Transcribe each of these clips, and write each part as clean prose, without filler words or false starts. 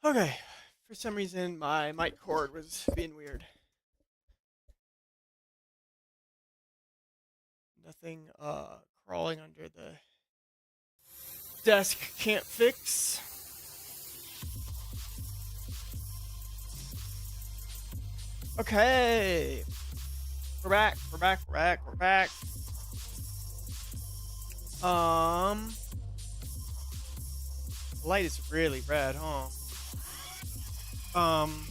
Okay, for some reason my mic cord was being weird. Nothing crawling under the desk can't fix. Okay, we're back. We're back. We're back. We're back. Um, light is really red, huh? Um,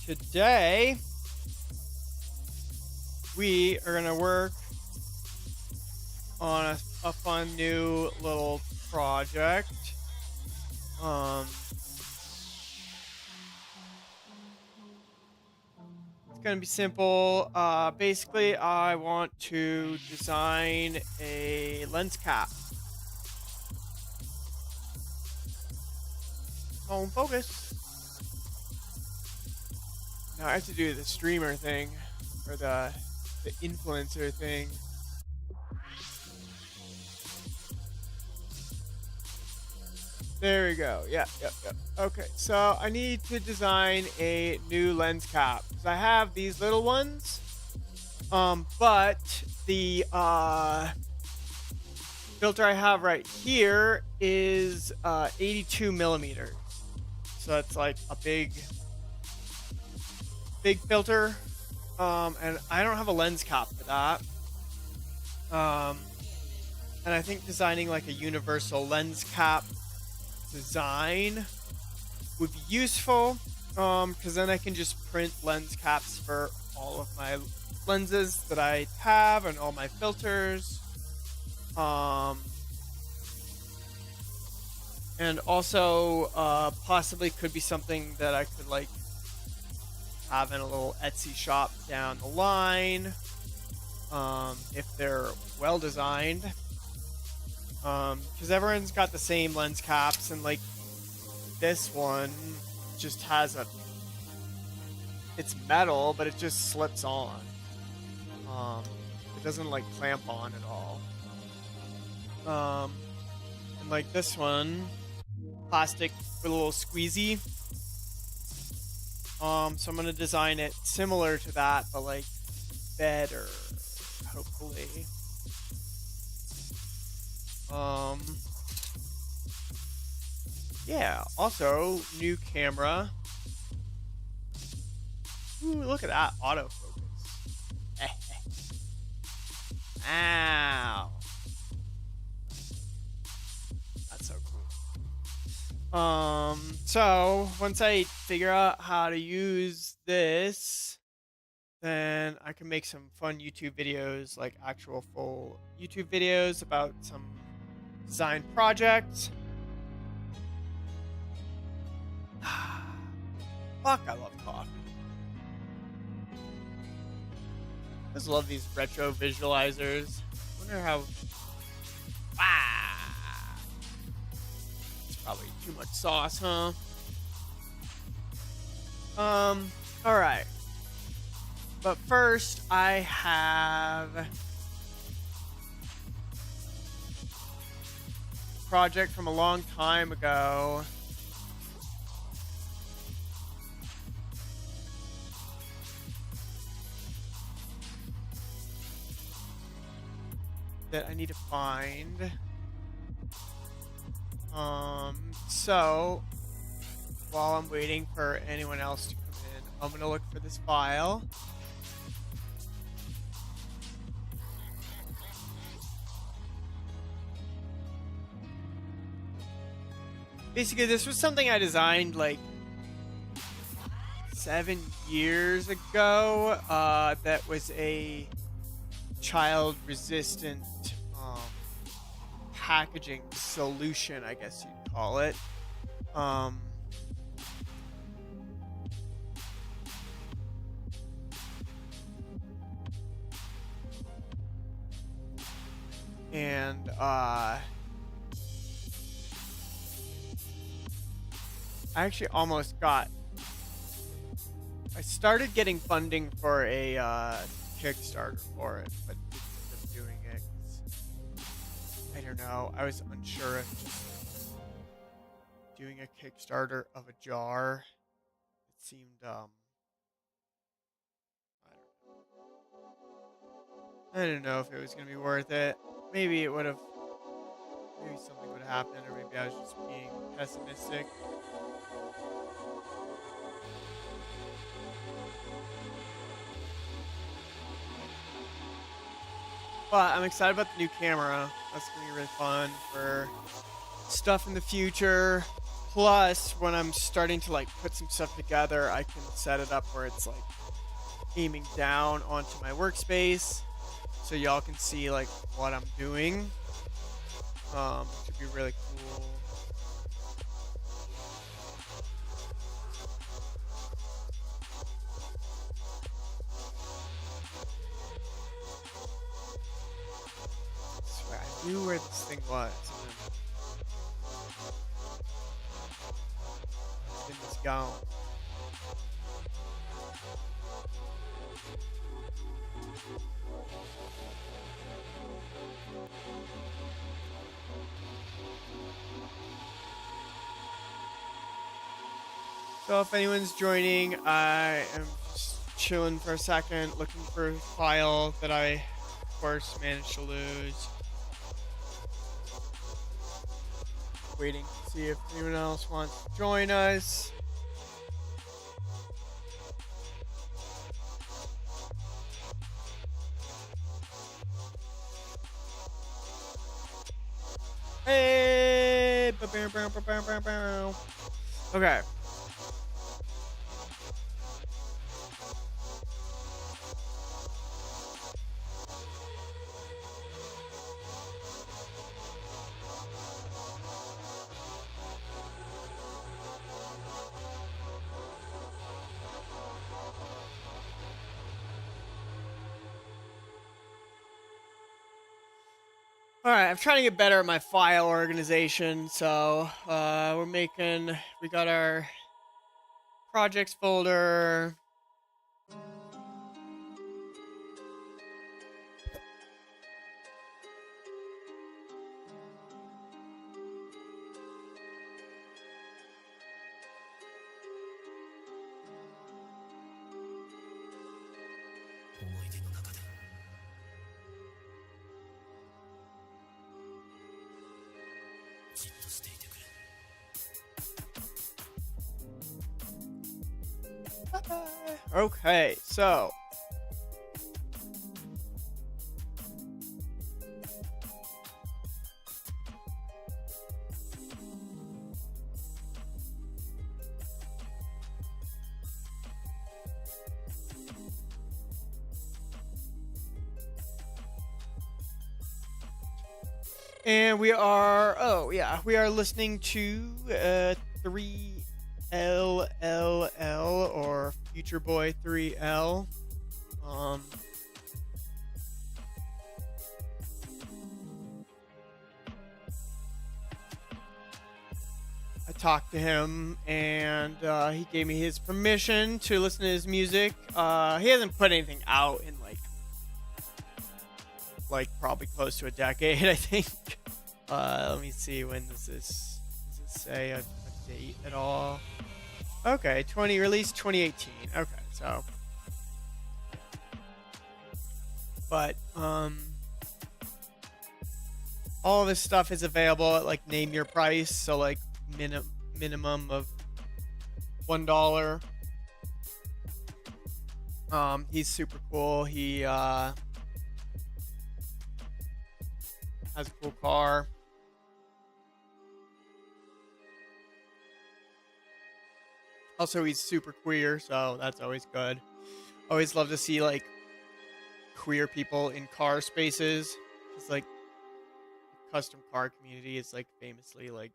today we are gonna work on a fun new little project. Um, It's gonna be simple. Basically, I want to design a lens cap. Home focus. Now I have to do the streamer thing, or the influencer thing. There we go. Yep, yep, yep. Okay, so I need to design a new lens cap because I have these little ones. But the filter I have right here is 82 millimeters. So that's like a big filter. And I don't have a lens cap for that. And I think designing like a universal lens cap design would be useful. Because then I can just print lens caps for all of my lenses that I have and all my filters. And also possibly could be something that I could like have in a little Etsy shop down the line, if they're well designed. Because everyone's got the same lens caps, and like this one just has it's metal, but it just slips on. It doesn't like clamp on at all. And like this one, plastic with a little squeezy. So I'm gonna design it similar to that, but like better, hopefully. Yeah. Also, new camera. Ooh, look at that autofocus. Ow. That's so cool. So once I figure out how to use this, then I can make some fun YouTube videos, like actual full YouTube videos about some design projects. Fuck, I love coffee. I just love these retro visualizers. I wonder how. Ah, it's probably too much sauce, huh? All right. But first, I have a project from a long time ago. That I need to find. So while I'm waiting for anyone else to come in, I'm gonna look for this file. Basically, this was something I designed like 7 years ago. That was a child-resistant packaging solution, I guess you'd call it. And I actually almost got. I started getting funding for a Kickstarter for it, but didn't end up doing it. 'Cause I don't know. I was unsure if doing a Kickstarter of a jar. It seemed I don't know if it was gonna be worth it. Maybe it would have. Maybe something would happen, or maybe I was just being pessimistic. But I'm excited about the new camera. That's gonna be really fun for stuff in the future. Plus, when I'm starting to like put some stuff together, I can set it up where it's like aiming down onto my workspace, so y'all can see like what I'm doing. Which would be really cool. I swear, I knew where this thing was. This thing was gone. So if anyone's joining, I am just chilling for a second, looking for a file that I, of course, managed to lose. Waiting to see if anyone else wants to join us. Hey! Okay. Alright, I'm trying to get better at my file organization, so we got our projects folder. Okay, so and we are listening to 3LLL, or Future Boy 3L. I talked to him, and he gave me his permission to listen to his music. He hasn't put anything out in like probably close to a decade, I think. Let me see, when does it say a date at all? Okay, released 2018. Okay, so, but all of this stuff is available at like name your price, so like minimum of $1. He's super cool. He has a cool car. Also, he's super queer, so that's always good. Always love to see like queer people in car spaces. It's like custom car community is like famously like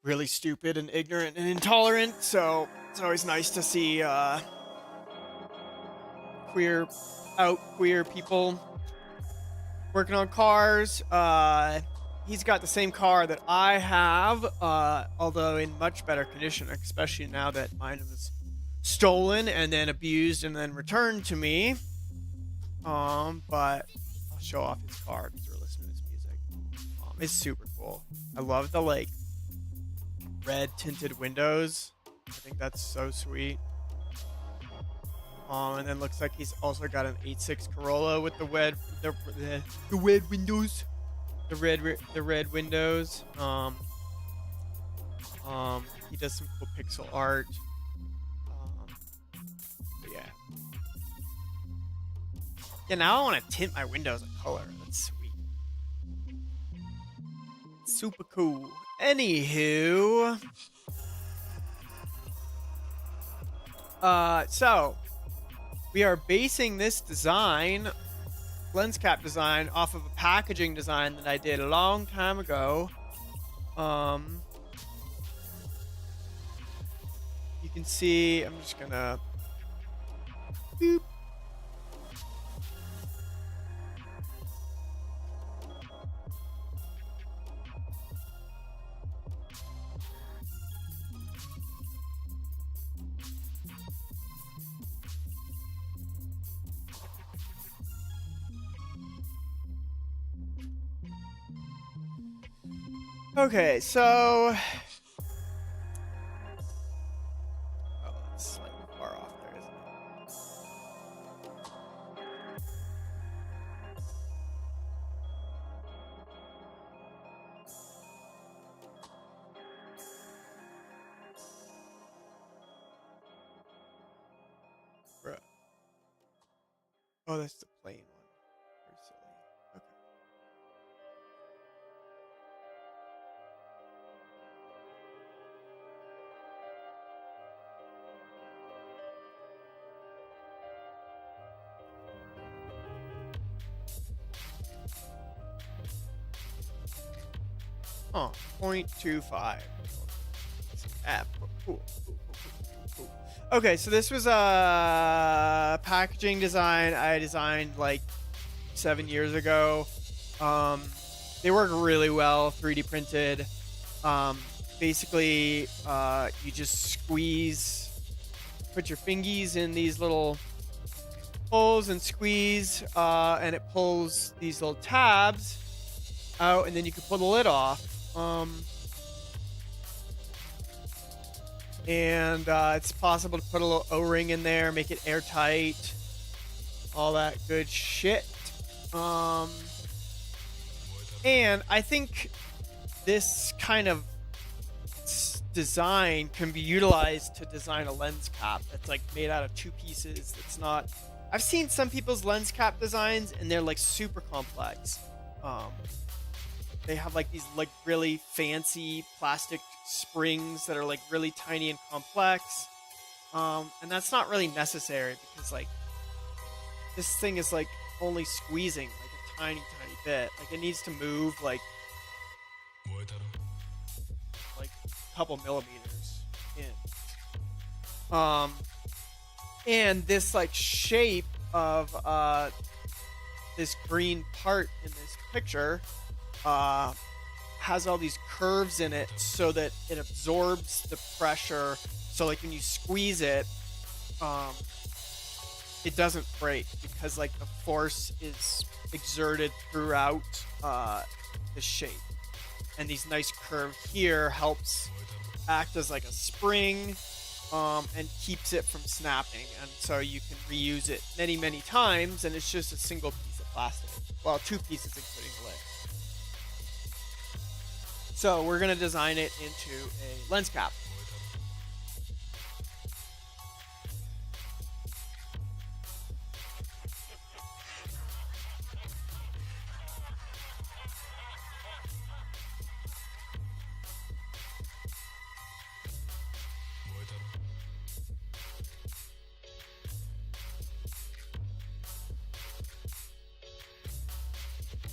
really stupid and ignorant and intolerant, so it's always nice to see queer people working on cars. He's got the same car that I have, although in much better condition, especially now that mine was stolen and then abused and then returned to me. But I'll show off his car because we're listening to his music. It's super cool. I love the like red tinted windows. I think that's so sweet. And then looks like he's also got an 8.6 Corolla with the red windows, the red windows. He does some cool pixel art. Yeah. Yeah, now I want to tint my windows a color. That's sweet. Super cool. Anywho. So we are basing this design, lens cap design, off of a packaging design that I did a long time ago. You can see, I'm just gonna boop. Okay, so oh, that's slightly far off there, isn't it? Bruh. Oh, that's the plain one. Very silly. Okay. Oh, 0.25. Cool. Okay, so this was a packaging design I designed like 7 years ago. They work really well, 3D printed. Basically, you just put your fingies in these little holes and squeeze, and it pulls these little tabs out, and then you can pull the lid off. And it's possible to put a little O-ring in there, make it airtight, all that good shit. And I think this kind of design can be utilized to design a lens cap that's like made out of two pieces. It's not. I've seen some people's lens cap designs, and they're like super complex. They have like these like really fancy plastic springs that are like really tiny and complex, and that's not really necessary because like this thing is like only squeezing like a tiny bit. Like it needs to move like a couple millimeters in. And this like shape of this green part in this picture has all these curves in it so that it absorbs the pressure. So like when you squeeze it, it doesn't break because like the force is exerted throughout the shape. And these nice curve here helps act as like a spring, and keeps it from snapping. And so you can reuse it many times, and it's just a single piece of plastic. Well, two pieces including the lid. So we're going to design it into a lens cap.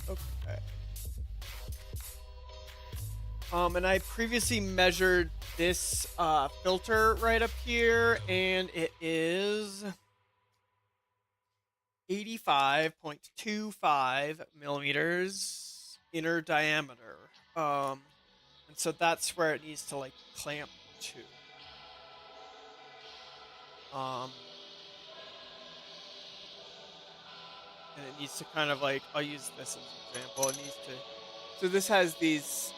Okay. And I previously measured this filter right up here, and it is 85.25 millimeters inner diameter. And so that's where it needs to like clamp to. And it needs to kind of like, I'll use this as an example. It needs to, so this has these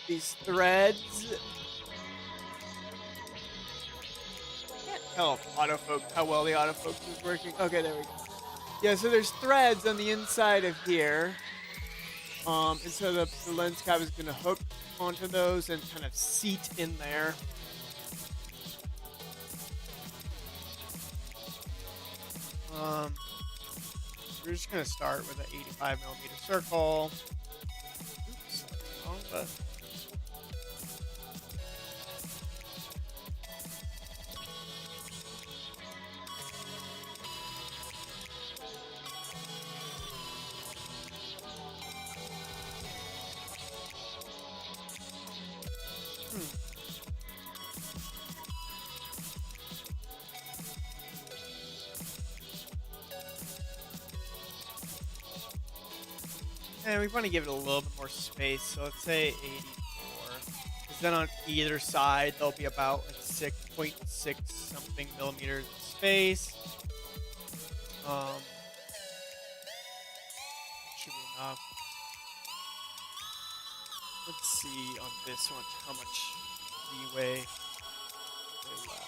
these threads. Can't tell if how well the autofocus is working. Okay, there we go. Yeah, so there's threads on the inside of here. And so the lens cap is gonna hook onto those and kind of seat in there. We're just gonna start with an 85mm circle. Oops, wrong button. And we want to give it a little bit more space, so let's say 84. Because then on either side, there'll be about like 6.6 something millimeters of space. Should be enough. Let's see on this one how much leeway they left.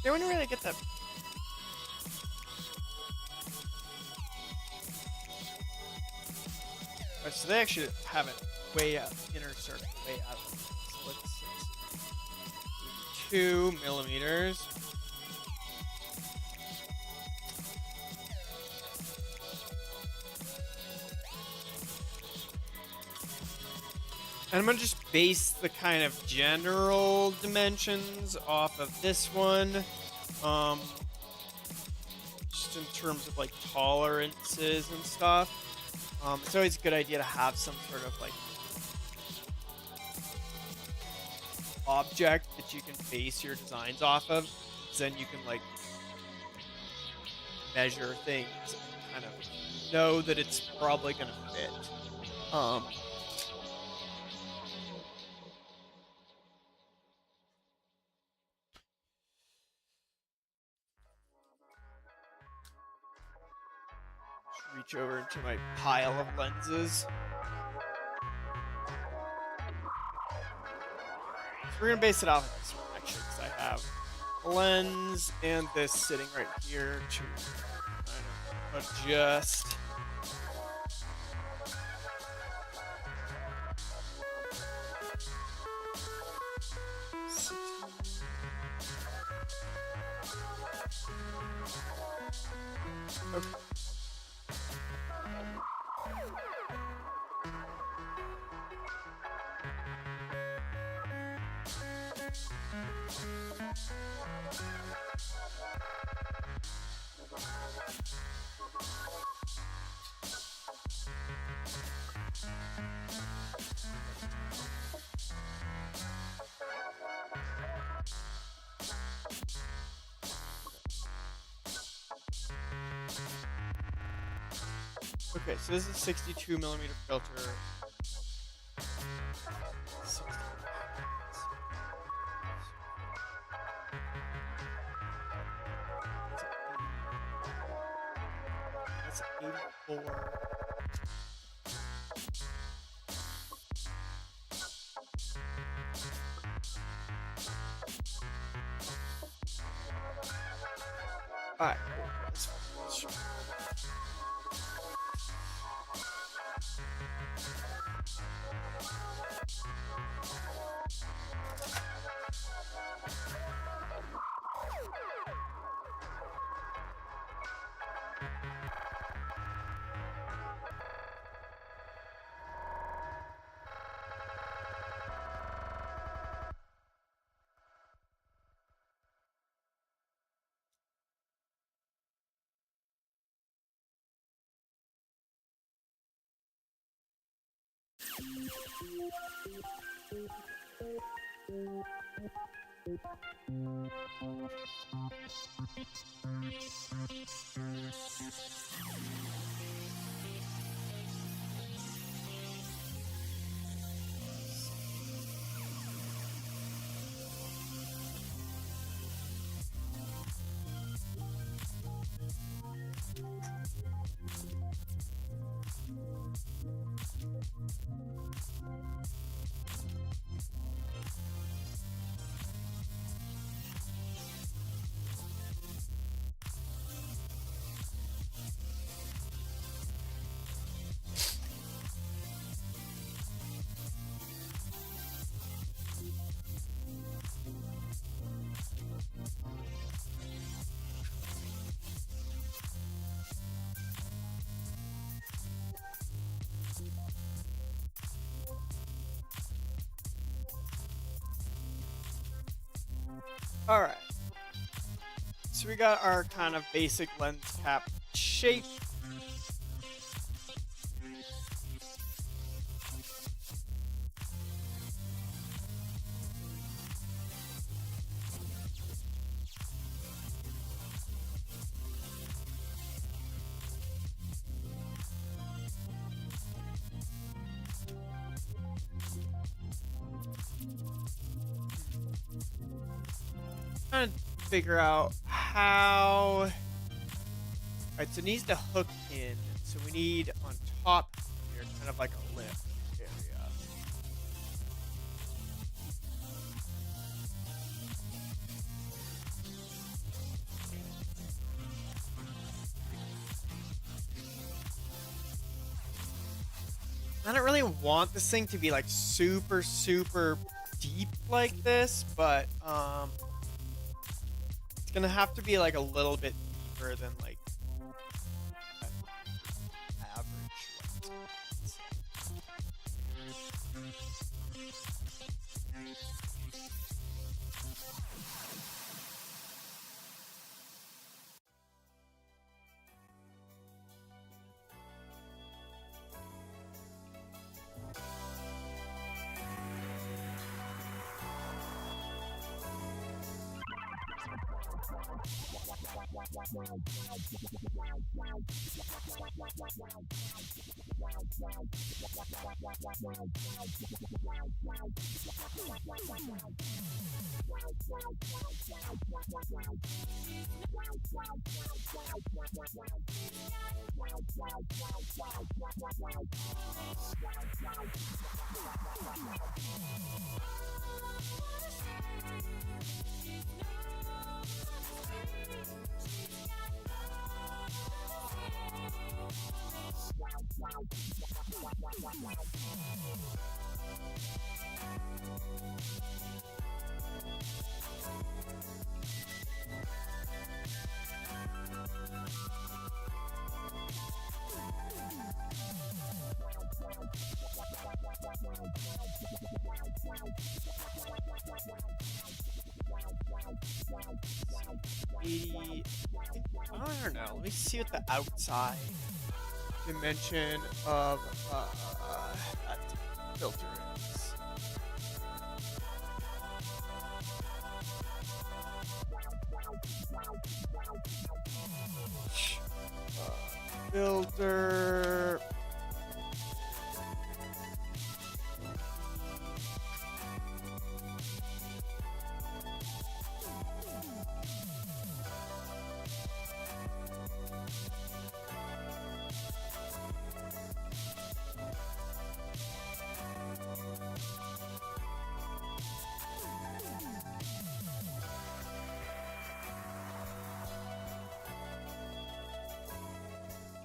I wonder where they get that. Oh, so they actually have it way out, inner circle, way out. So let's see. 2mm. And I'm gonna just base the kind of general dimensions off of this one. Just in terms of like tolerances and stuff. It's always a good idea to have some sort of like object that you can base your designs off of. So then you can like measure things and kind of know that it's probably gonna fit. Reach over into my pile of lenses. So we're gonna base it off of this one actually, because I have a lens and this sitting right here to kind of adjust. Okay. Okay, so this is 62mm filter. 60. That's 84. Alright, cool. That's fine. All right. So we got our kind of basic lens cap shape. Trying to figure out how. All right, so it needs to hook in. So we need on top here, kind of like a lip area. I don't really want this thing to be like super, super deep like this, but it's gonna have to be like a little bit deeper than like average. I don't know. Let me see what the outside dimension of that filter is. Filter.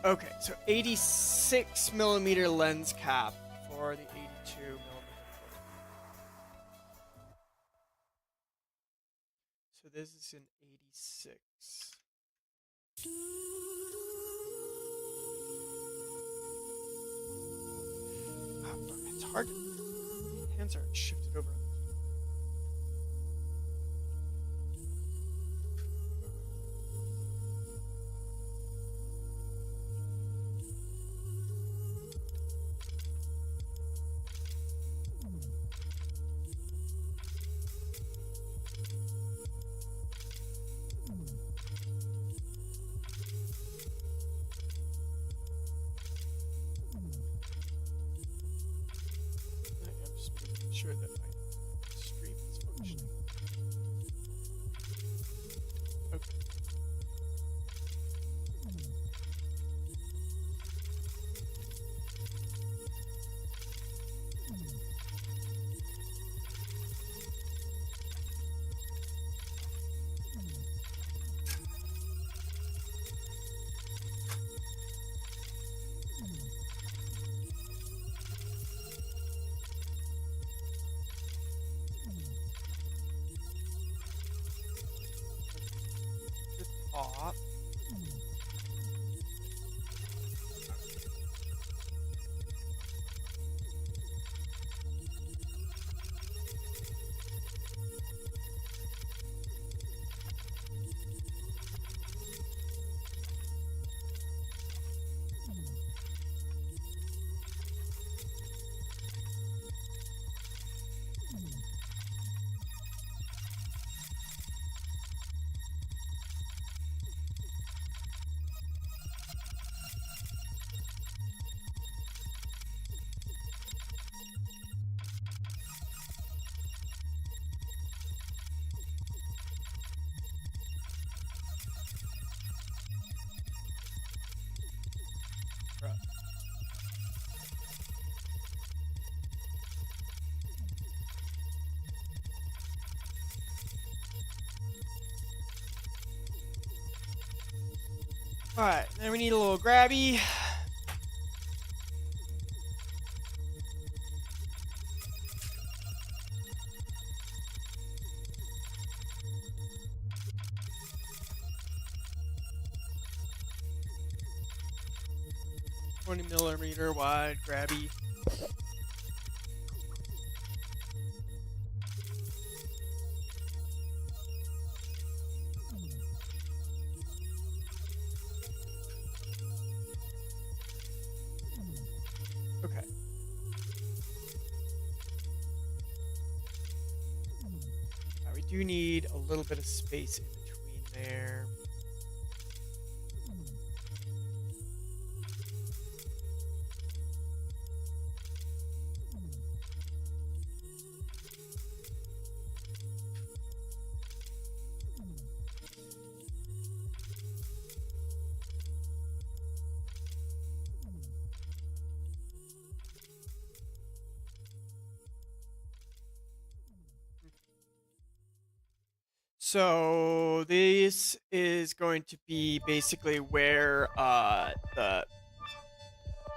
Okay, so 86 millimeter lens cap for the 82 millimeter. So this is an 86. Oh, it's hard. My hands are shifted over. I'm just making sure that my Alright, then we need a little grabby. $20mm wide grabby. Okay. We do need a little bit of space in between there. So this is going to be basically where the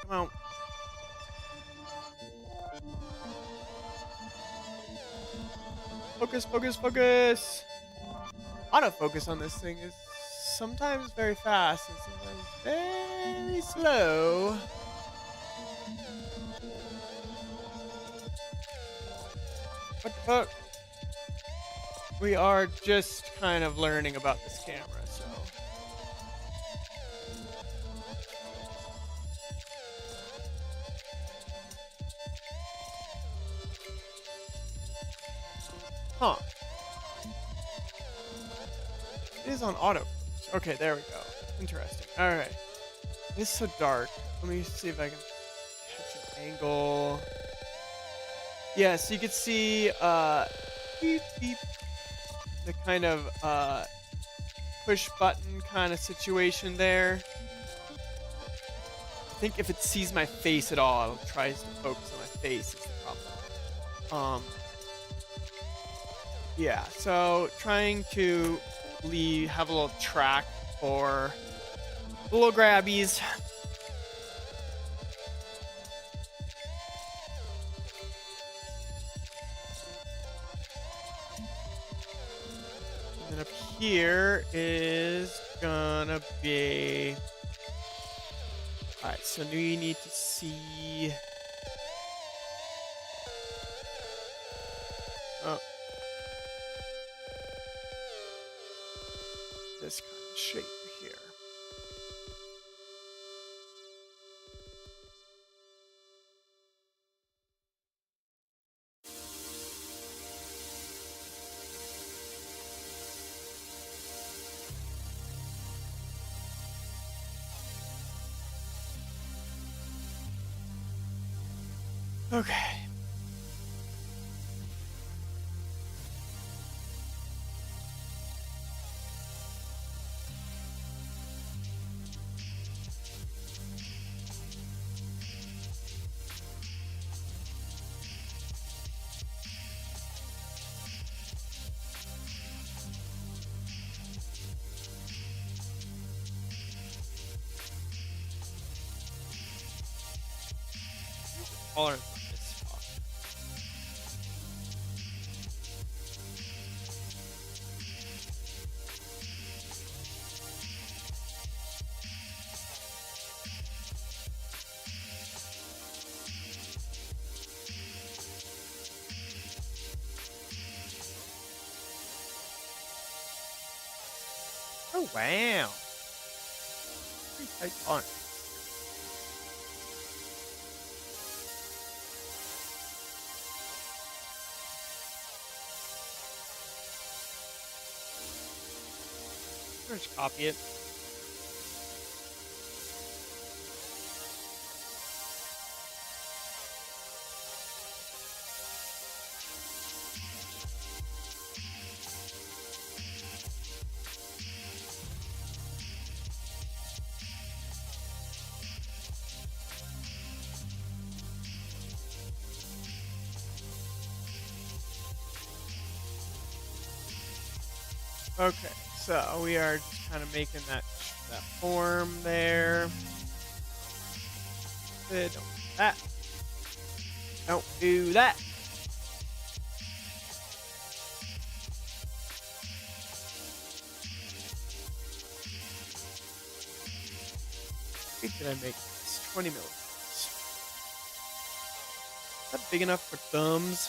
come on. Focus, focus, focus. Autofocus on this thing is sometimes very fast and sometimes very slow. What the fuck? We are just kind of learning about this camera, so. Huh. It is on auto. Okay, there we go. Interesting. Alright. It's so dark. Let me see if I can catch an angle. Yeah, so you can see beep beep, the kind of push button kind of situation there. I think if it sees my face at all, it'll try to focus on my face is the problem. Yeah, so trying to have a little track for the little grabbies. And then up here is gonna be... Alright, so we need to see... Oh. This kind of shape here. Okay. Tolerance on this talk. Oh wow. Pretty tight tolerance. Just copy it. Okay, so we are just kind of making that that form there. Don't do that. Don't do that. How big did I make this? 20 millimeters. Is that big enough for thumbs?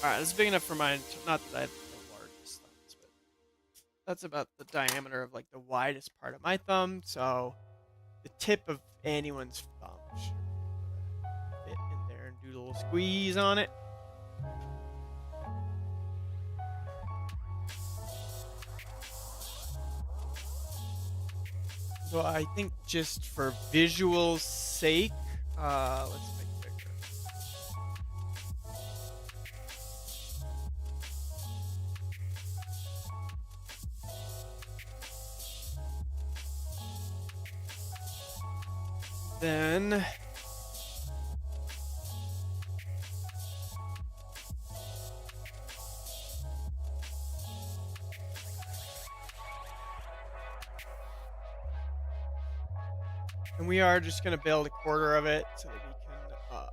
Alright, this is big enough for mine. Not that I have the largest thumbs, but that's about the diameter of like the widest part of my thumb. So the tip of anyone's thumb should fit in there and do a little squeeze on it. So I think just for visual sake, let's make it bigger. Then we are just gonna build a quarter of it so that we can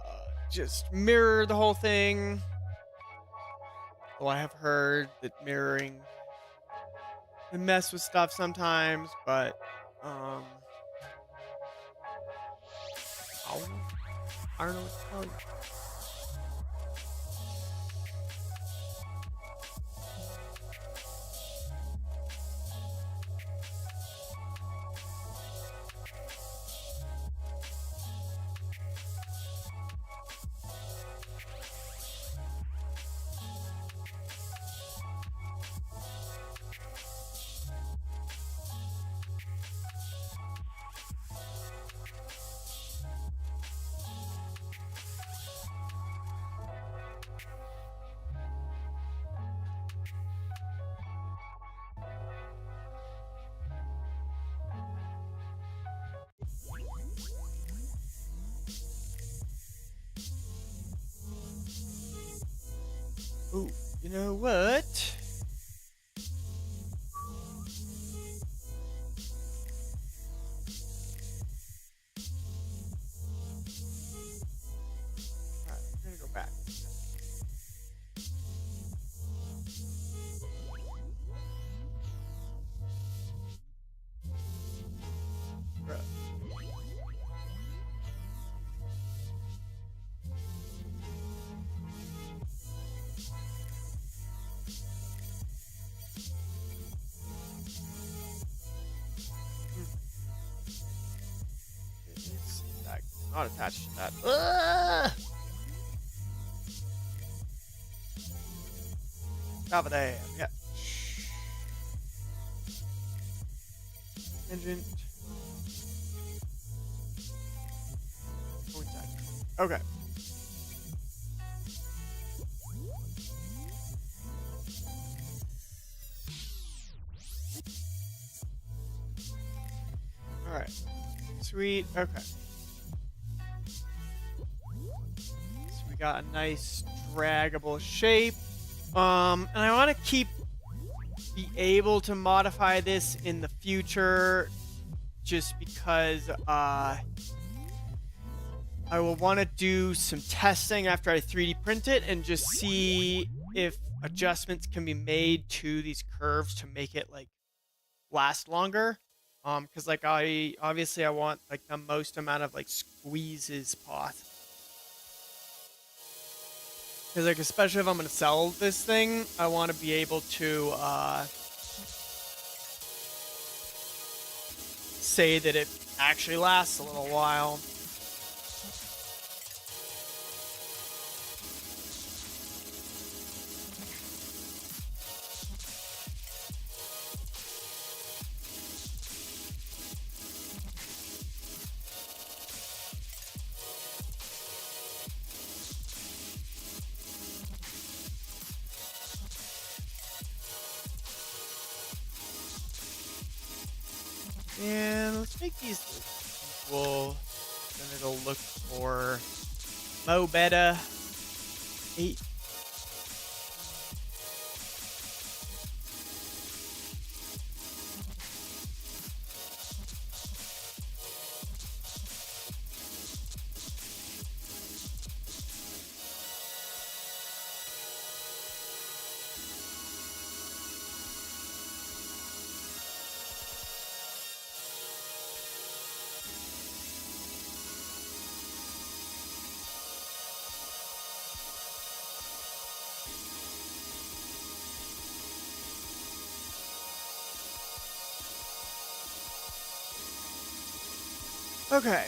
just mirror the whole thing. Though I have heard that mirroring can mess with stuff sometimes, but I don't know what to tell you. Ooh, you know what? Alright, we're gonna go back. Bruh. Not attached to that. Top of there. Yeah. Tangent. Okay. All right. Sweet. Okay. We got a nice draggable shape. And I want to be able to modify this in the future just because I will want to do some testing after I 3D print it and just see if adjustments can be made to these curves to make it like last longer. Because like I want like the most amount of like squeezes possible. Because, like, especially if I'm going to sell this thing, I want to be able to say that it actually lasts a little while. And let's make these equal. Then it'll look for Mo Beta 8. Okay.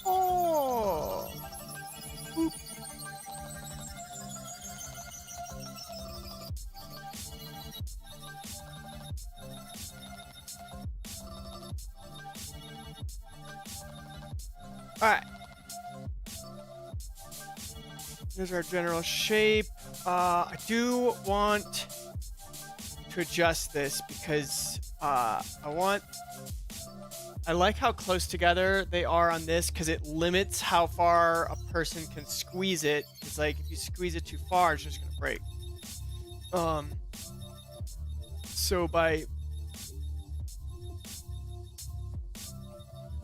Oh. Boop. All right. Here's our general shape. I do want to adjust this because I like how close together they are on this because it limits how far a person can squeeze it. It's like if you squeeze it too far, it's just gonna break. So by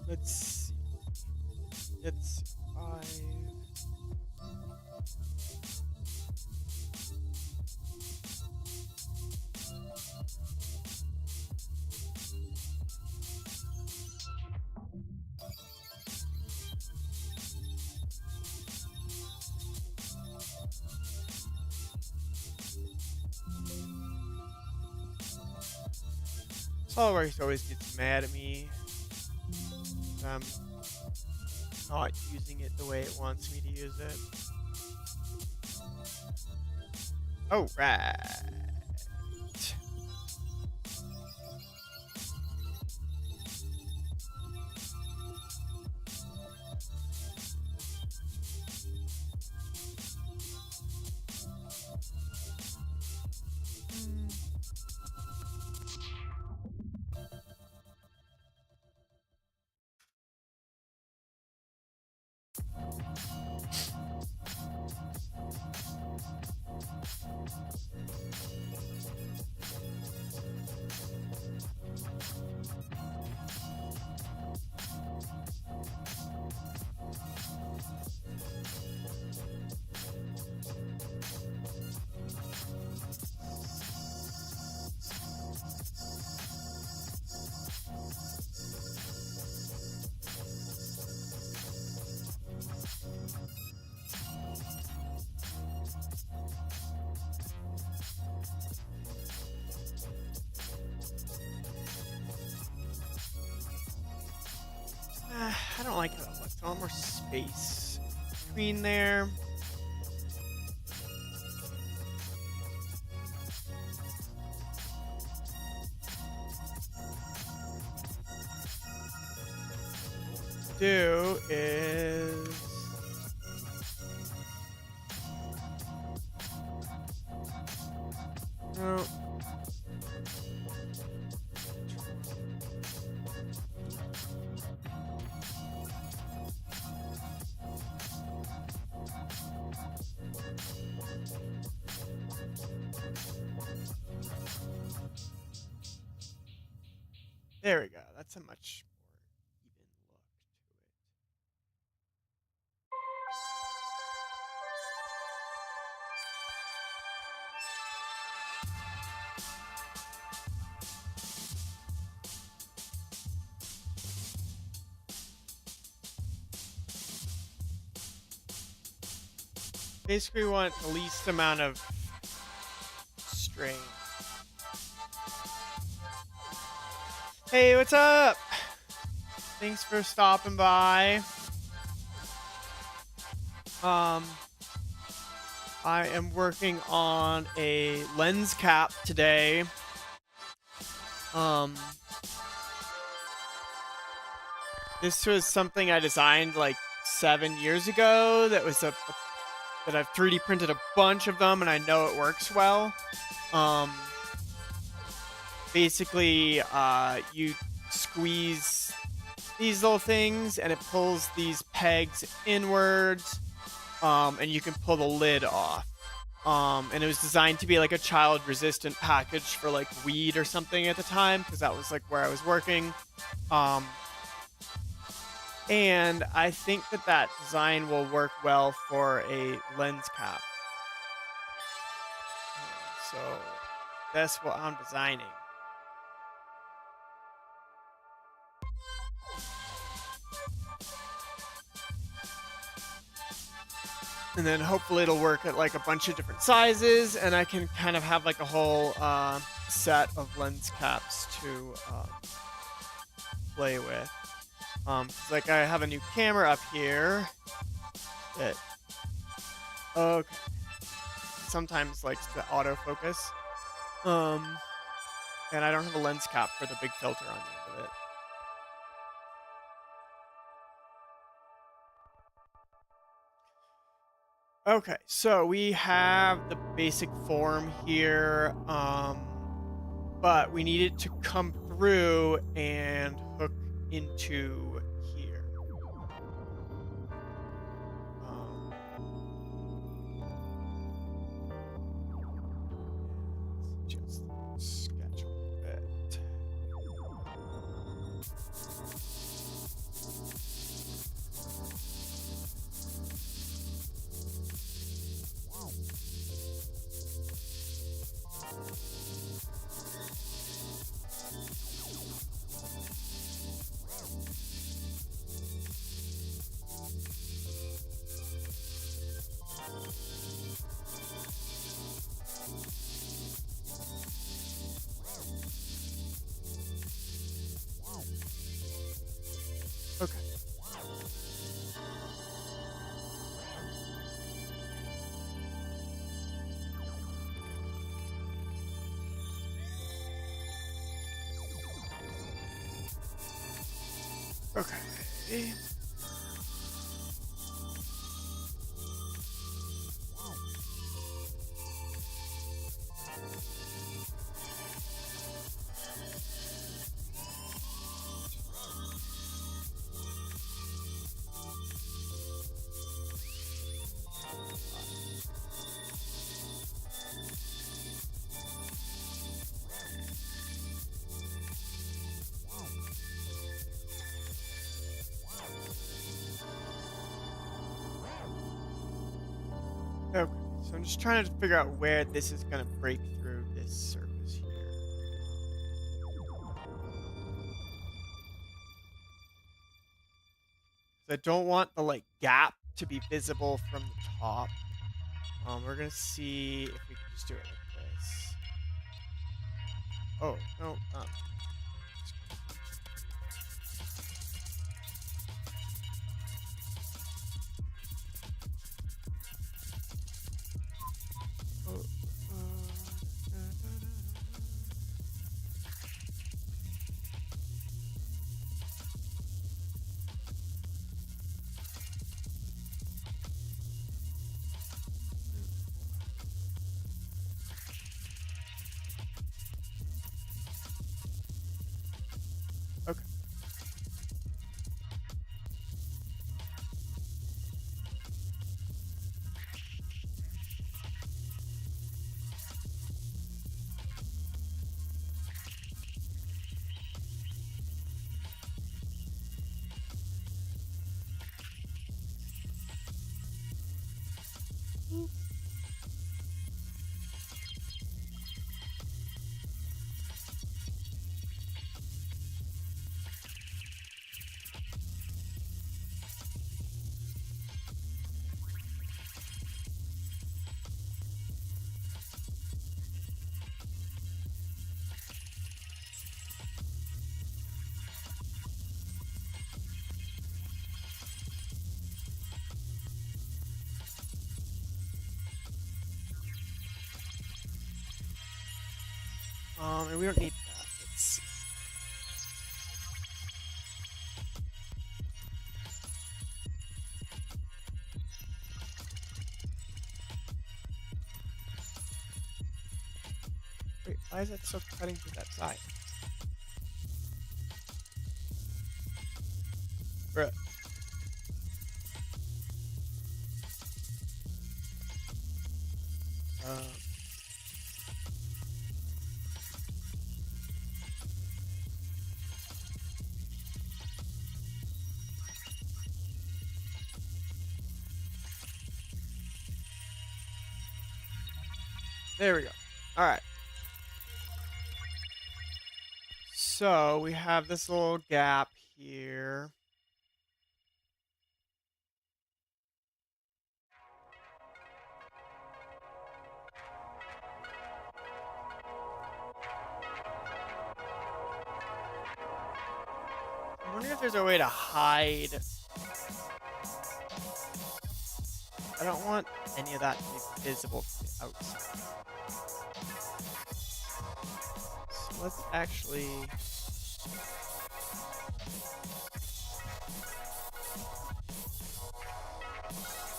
let's see, it's 5. Solidworks always gets mad at me. I'm not using it the way it wants me to use it. Oh, right. I don't like how that looks. I want more space between there. Do is no. There we go. That's a much more even look to it. Basically, we want the least amount of strain. Hey, what's up? Thanks for stopping by. I am working on a lens cap today. This was something I designed like 7 years ago. That I've 3D printed a bunch of them, and I know it works well. Basically, you squeeze these little things, and it pulls these pegs inwards, and you can pull the lid off. And it was designed to be like a child-resistant package for like weed or something at the time, because that was like where I was working. And I think that design will work well for a lens cap. So that's what I'm designing. And then hopefully it'll work at like a bunch of different sizes, and I can kind of have like a whole set of lens caps to play with. Like I have a new camera up here that okay, sometimes likes to autofocus. And I don't have a lens cap for the big filter on the end of it. Okay, so we have the basic form here, but we need it to come through and hook into here. Just sketch a little bit. Okay. Okay. Okay, so I'm just trying to figure out where this is going to break through this surface here. I don't want the like gap to be visible from the top. We're going to see if we can just do it like this. Oh, no. And we don't need that. Let's see. Wait, why is that still cutting through that side? Bruh. There we go. All right. So we have this little gap here. I'm wondering if there's a way to hide. I don't want any of that to be visible to the outside. So let's actually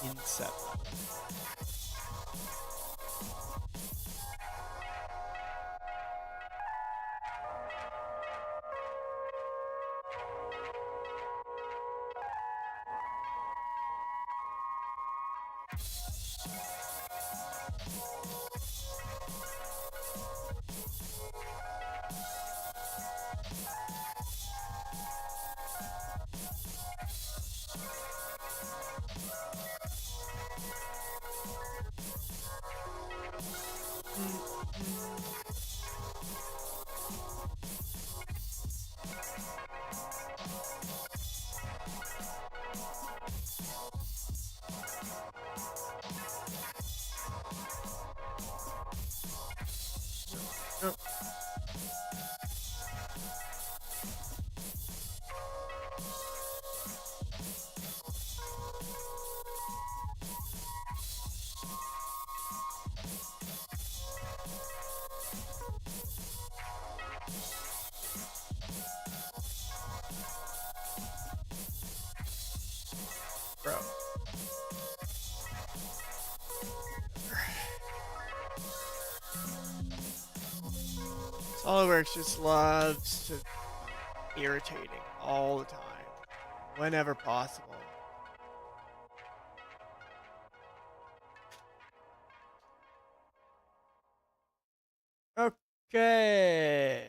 inset. Nope. Bro. Solidworks just loves to be irritating all the time, whenever possible. Okay.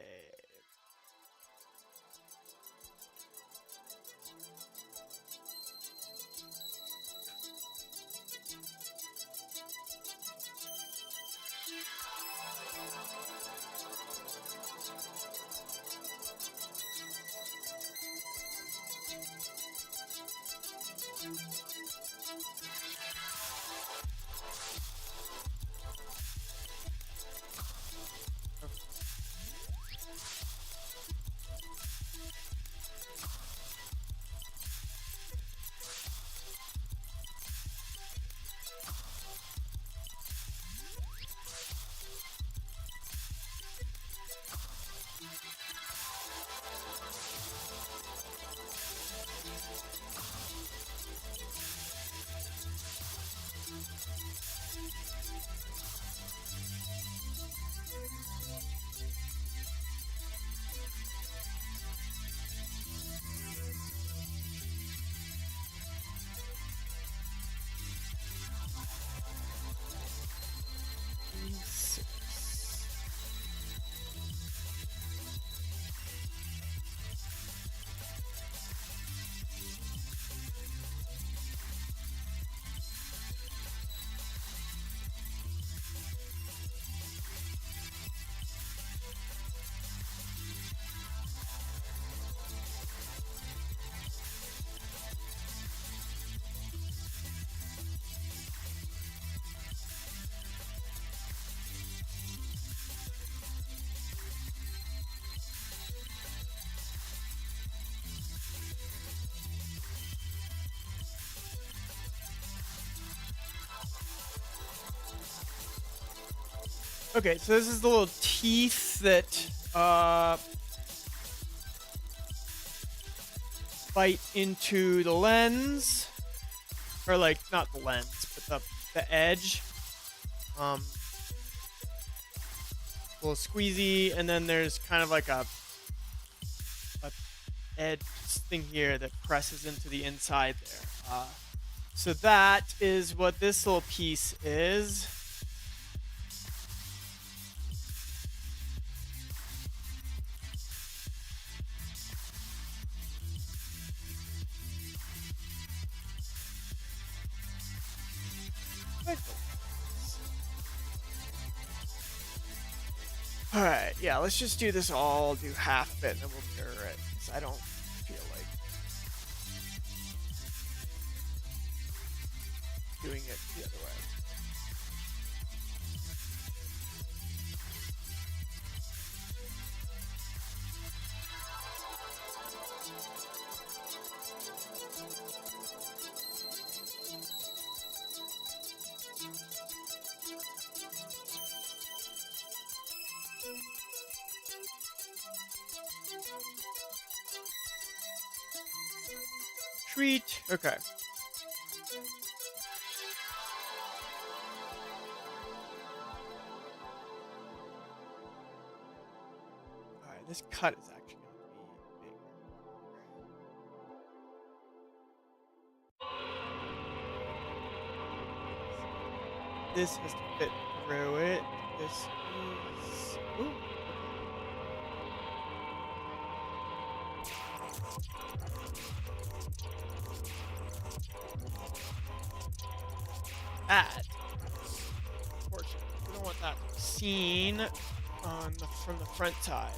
Okay, so this is the little teeth that bite into the lens, or like not the lens, but the edge. Little squeezy, and then there's kind of like a edge thing here that presses into the inside there. So that is what this little piece is. Alright, yeah, let's just do this all, do half of it, and then we'll mirror it, because I don't feel like doing it the other way. Treat. Okay. Alright, this cut is actually going to be bigger. This has to fit through it. This is... Ooh. That. Unfortunately, we don't want that seen from the front side.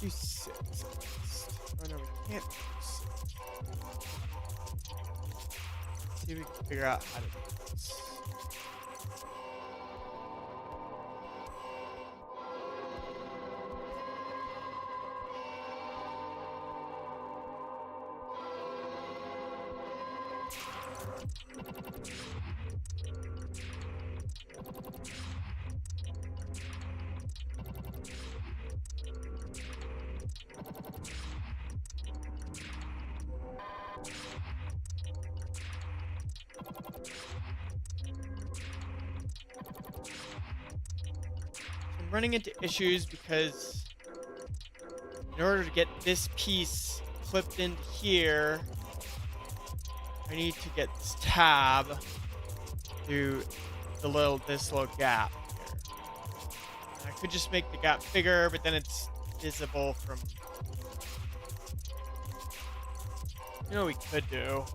Do 6 at least. Oh no, we can't do 6. Let's see if we can figure out how to do this. I'm running into issues because in order to get this piece clipped into here, I need to get this tab through this little gap here. And I could just make the gap bigger, but then it's visible from... You know what we could do?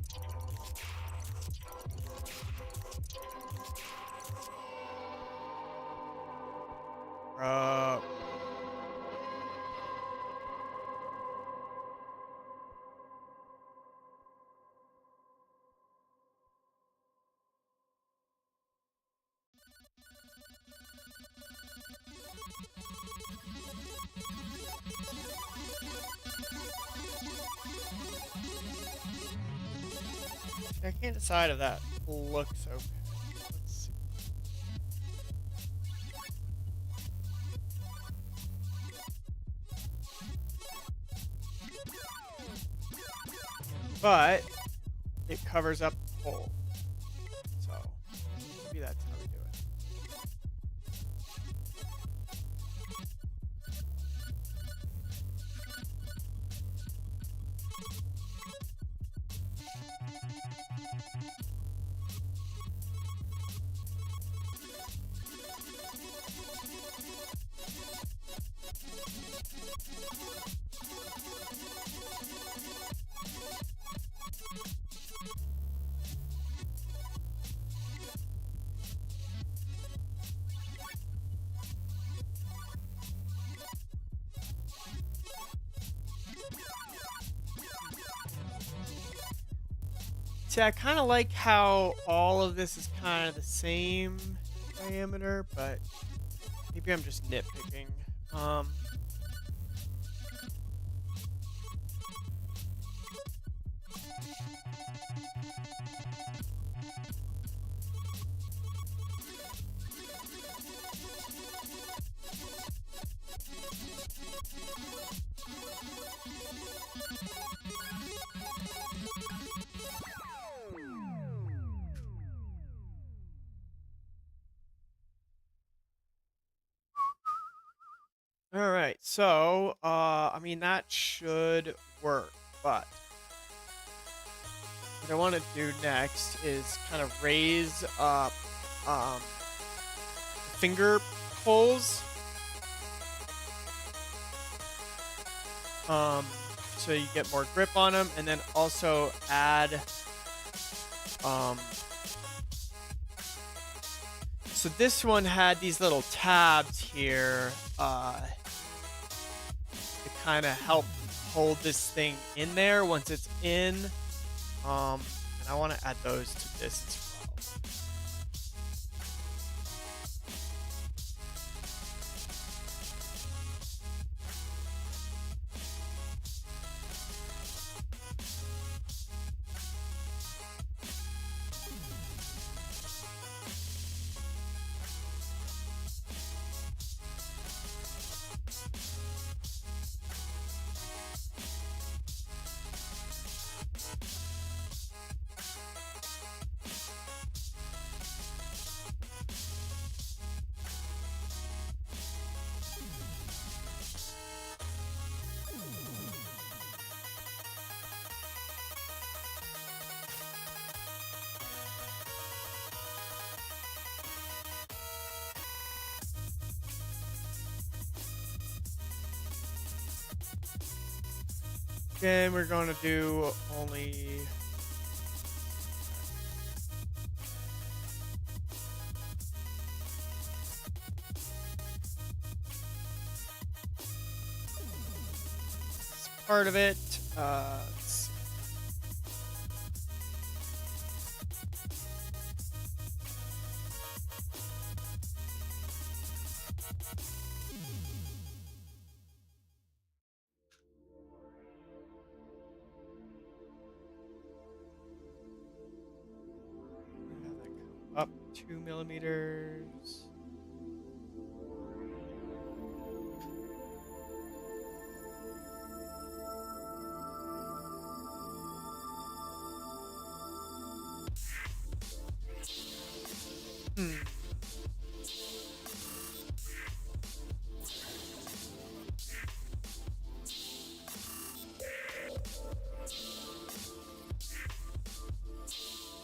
I can't decide if that looks okay. Let's see. But it covers up the hole. So maybe that's how we do it. See, I kind of like how all of this is kind of the same diameter, but maybe maybe I'm just nitpicking. All right, so I mean that should work, but what I want to do next is kind of raise up finger pulls, so you get more grip on them, and then also add so this one had these little tabs here to kind of help hold this thing in there once it's in. And I want to add those to this as well. Then we're going to do only this part of it. Let's see. Have that come up 2 millimeters.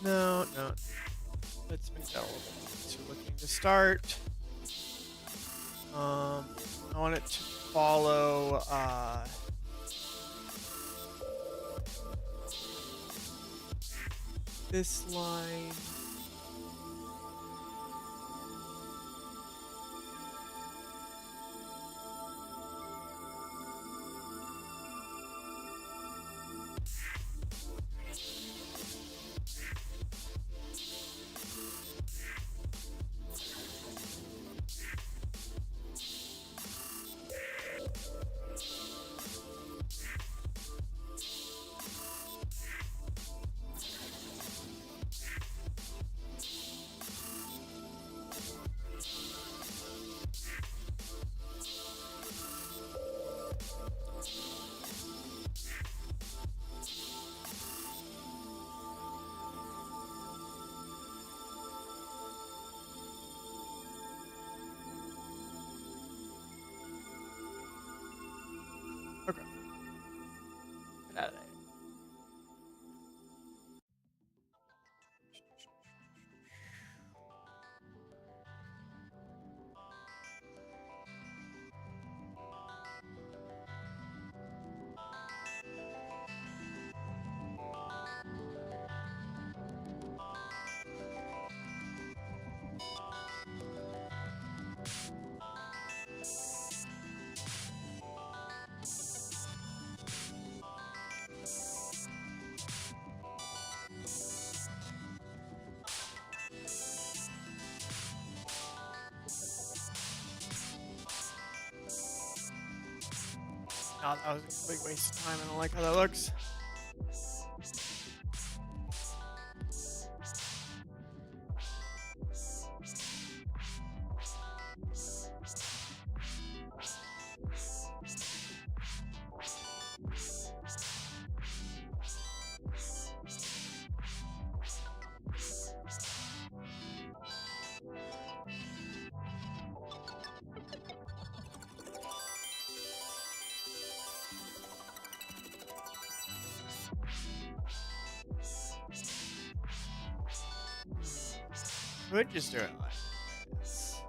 No. Let's make that a little bit easier looking to start. I want it to follow this line. Okay. Get out of there. Wow, that was a complete waste of time. I don't like how that looks. Could just do it like this.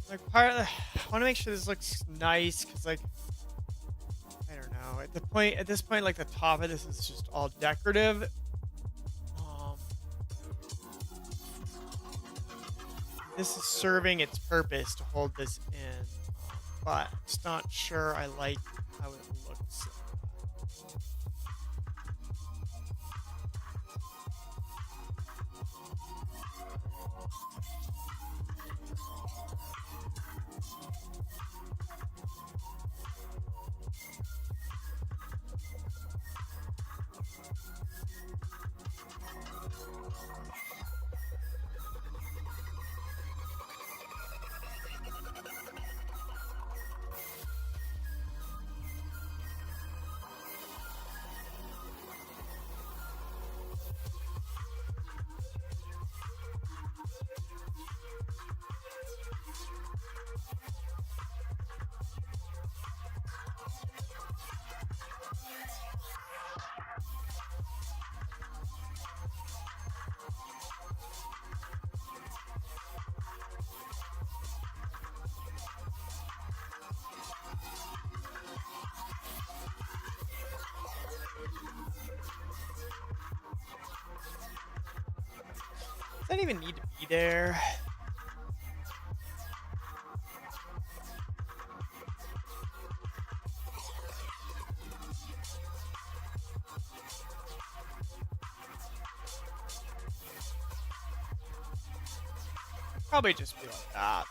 Like part of the, I want to make sure this looks nice because like I don't know at this point like the top of this is just all decorative. This is serving its purpose to hold this in, but I'm just not sure I like how it looks. Does that even need to be there? Probably just be like that.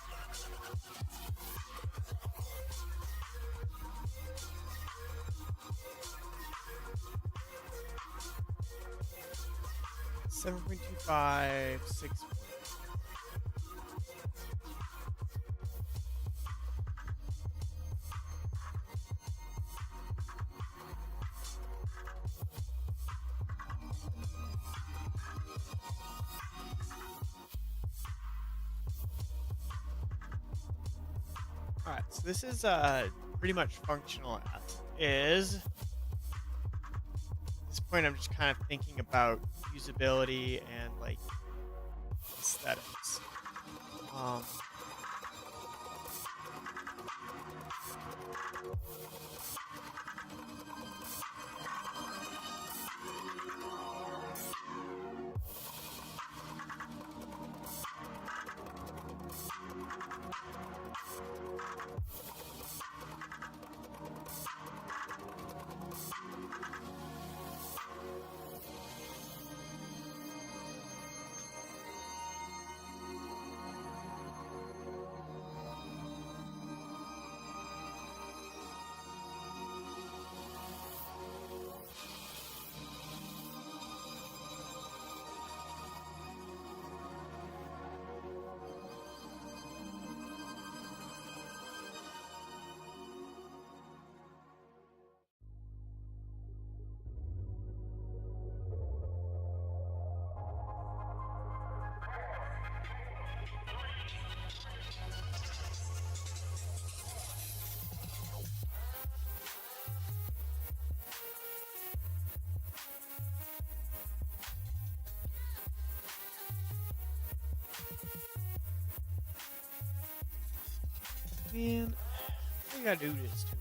$7.25, 6. Alright, so this is pretty much functional as is. At this point, I'm just kind of thinking about usability and like aesthetics. Man, I gotta do this too.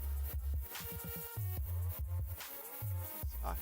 Fuck.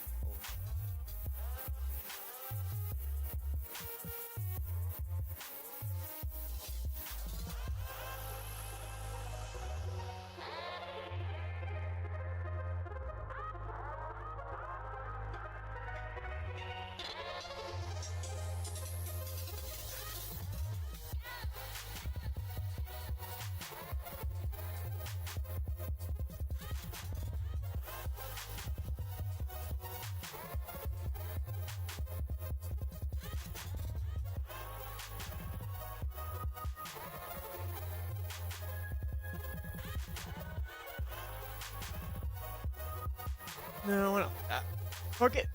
No, I don't like that. Fuck it.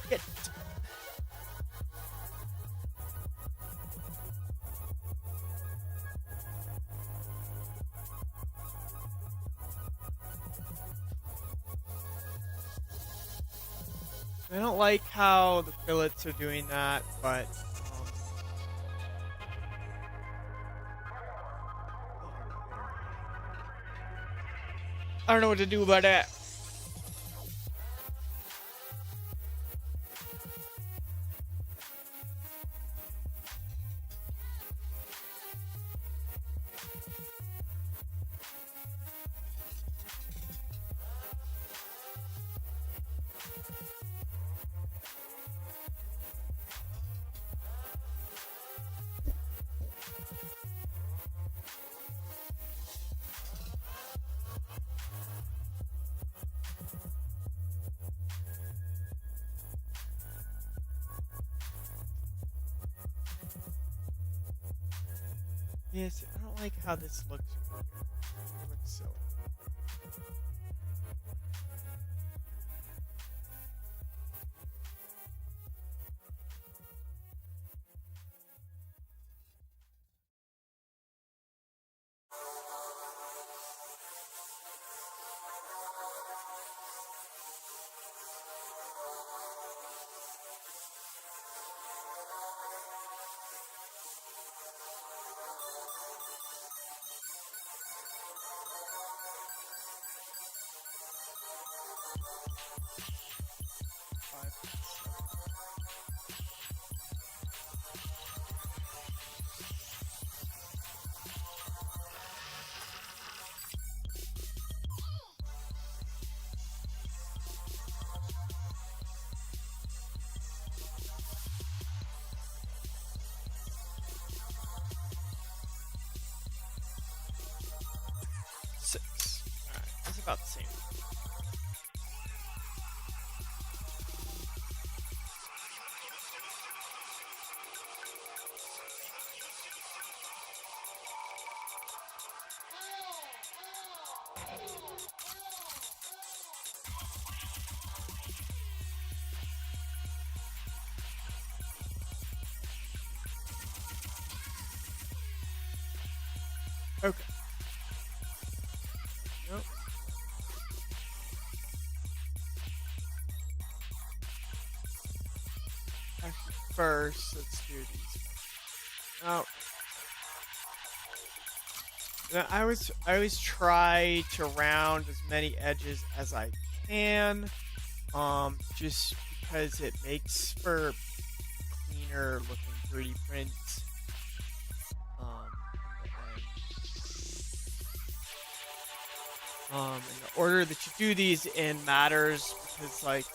Get. I don't like how the fillets are doing that, but I don't know what to do about that. Yes, I don't like how this looks. It looks silly. Six. Alright, that's about the same. Okay. Nope. Actually, first, let's do these. Oh. Now, I always try to round as many edges as I can, just because it makes for cleaner looking 3D prints. And the order that you do these in matters because, like,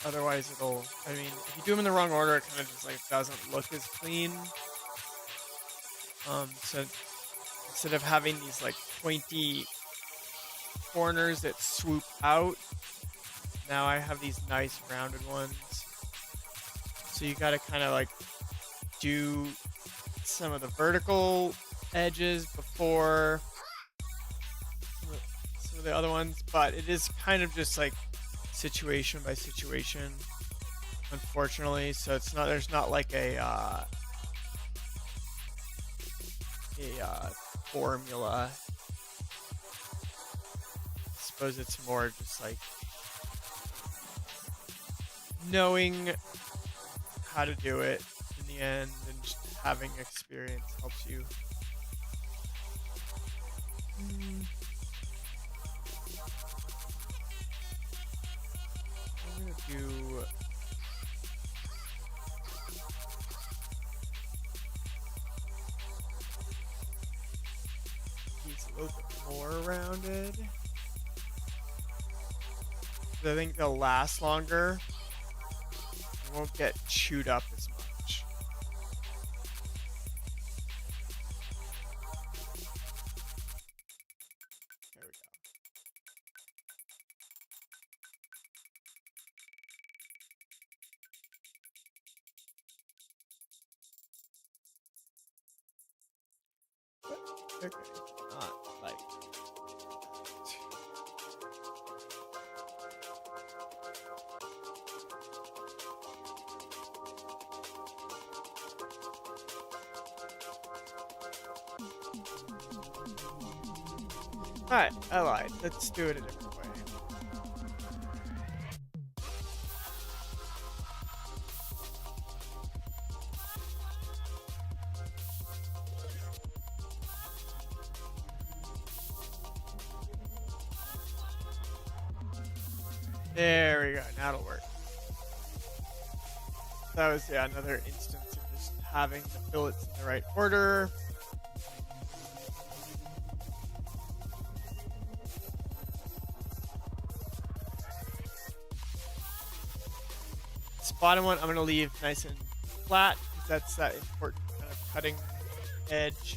otherwise it'll. I mean, if you do them in the wrong order, it kind of just like doesn't look as clean. So instead of having these like pointy corners that swoop out, now I have these nice rounded ones. So you got to kind of like do some of the vertical edges before some of the other ones, but it is kind of just like situation by situation, unfortunately. So it's not, there's not like a formula. I suppose it's more just like knowing how to do it in the end and just having experience helps you. I'm gonna do these a little bit more rounded. I think they'll last longer. They won't get chewed up as much. There we go. Okay, not like Alright, I lied. Let's do it a different way. There we go. Now it'll work. That was, yeah, another instance of just having the fillets in the right order. This bottom one I'm going to leave nice and flat because that's that important kind of cutting edge.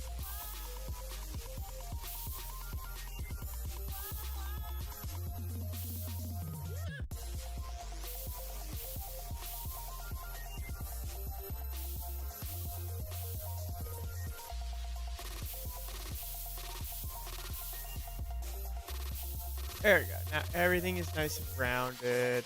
There we go. Now everything is nice and rounded.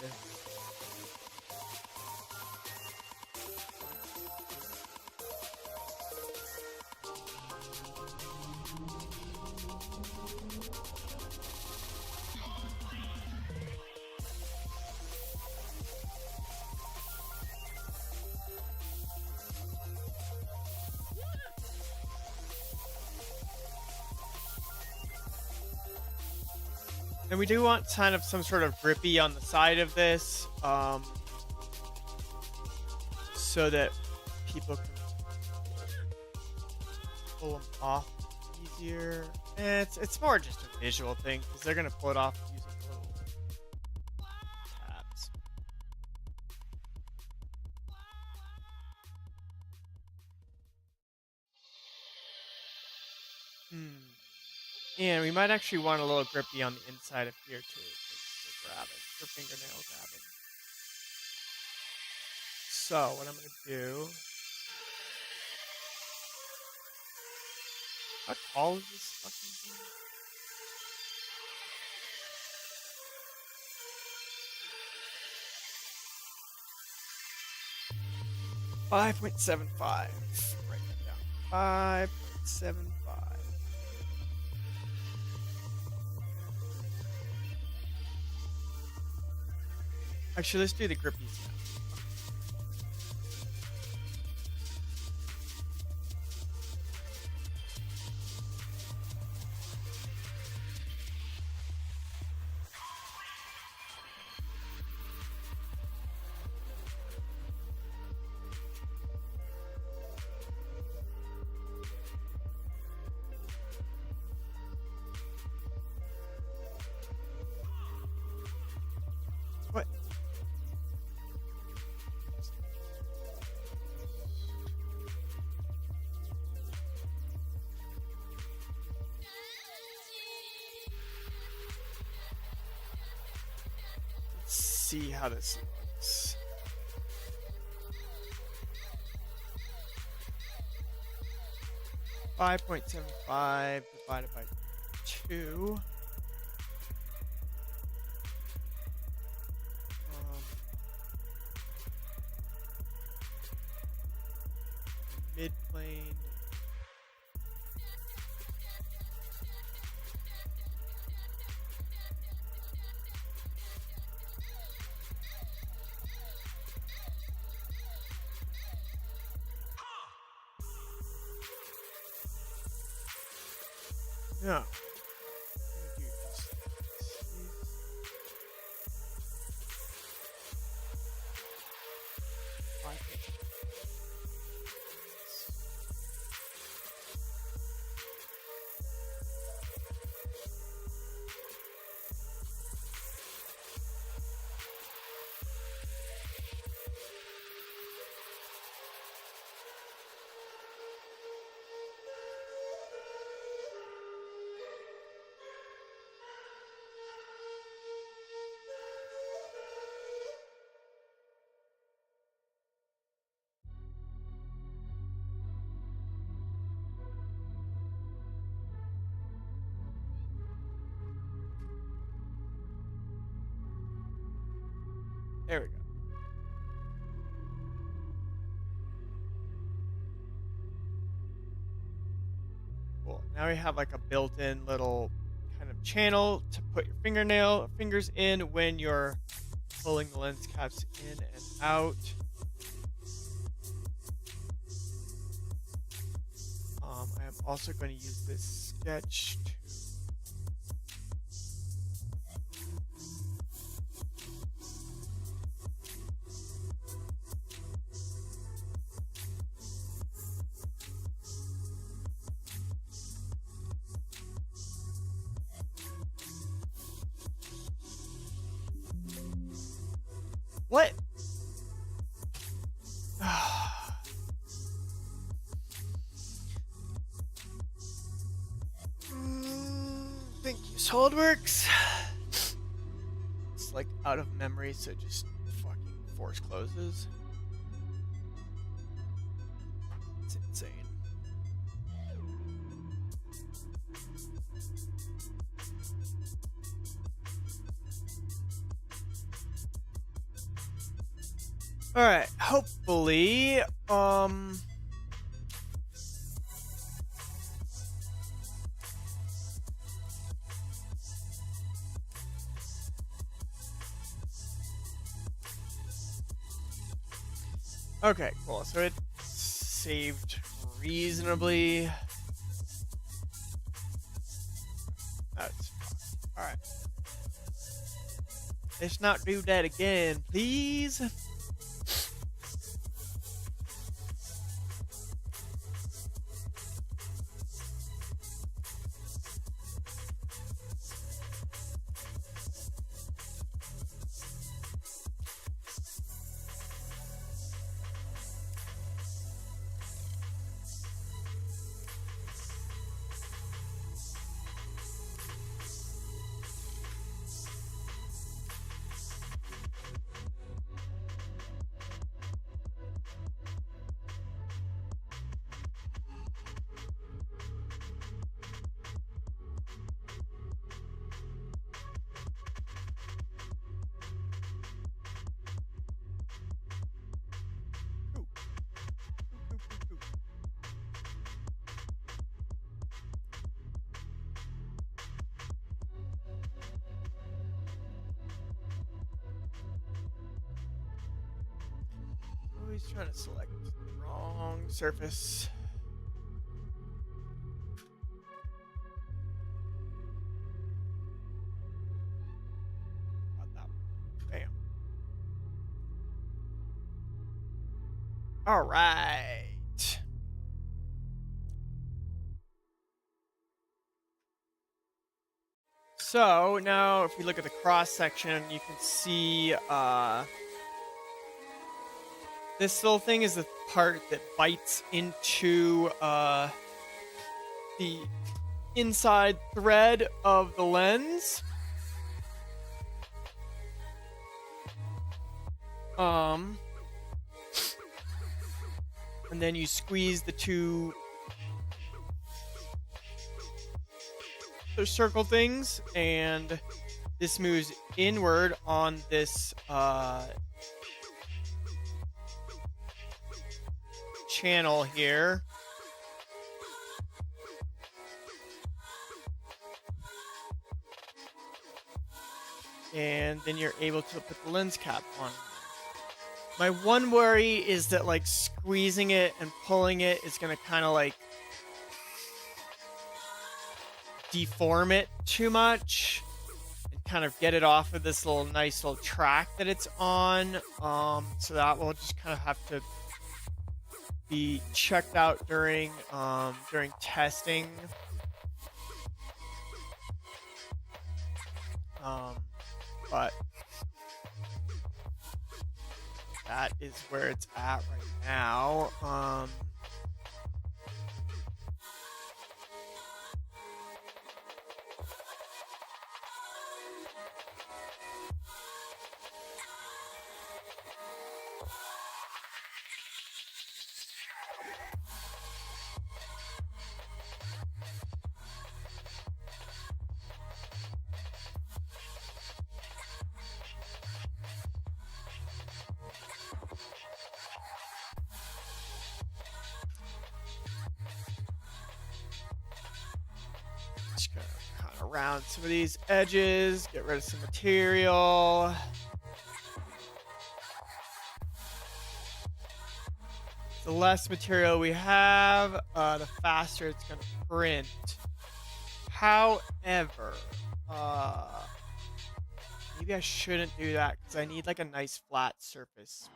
And we do want kind of some sort of grippy on the side of this, so that people can pull them off easier. And it's more just a visual thing because they're gonna pull it off using little tabs. And we might actually want a little grippy on the inside of here too, for grabbing, for fingernail grabbing. So what I'm gonna do? How tall is this fucking thing? .75. Write that down. 5.75. Actually, let's do the grippies now. What? Let's see how this looks. .75 divided by 2. Mid plane. Yeah. There we go. Cool. Now we have like a built-in little kind of channel to put your fingers in when you're pulling the lens caps in and out. I am also going to use this sketch to what? Thank you, Solidworks. It's like out of memory, so just fucking force closes. It's insane. All right, hopefully, okay, cool. So it saved reasonably. That's all right. Let's not do that again, please. Always trying to select the wrong surface. Got that one. Bam. All right. So now if we look at the cross section, you can see this little thing is the part that bites into the inside thread of the lens. And then you squeeze the two circle things, and this moves inward on this channel here. And then you're able to put the lens cap on. My one worry is that like squeezing it and pulling it is going to kind of like deform it too much and kind of get it off of this little nice little track that it's on. So that will just kind of have to be checked out during testing. But that is where it's at right now. Just gonna kind of round some of these edges, get rid of some material. The less material we have, the faster it's gonna print. However, maybe I shouldn't do that because I need like a nice flat surface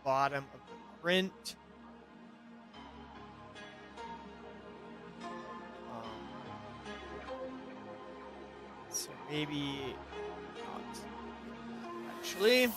bottom of the print. So maybe not actually.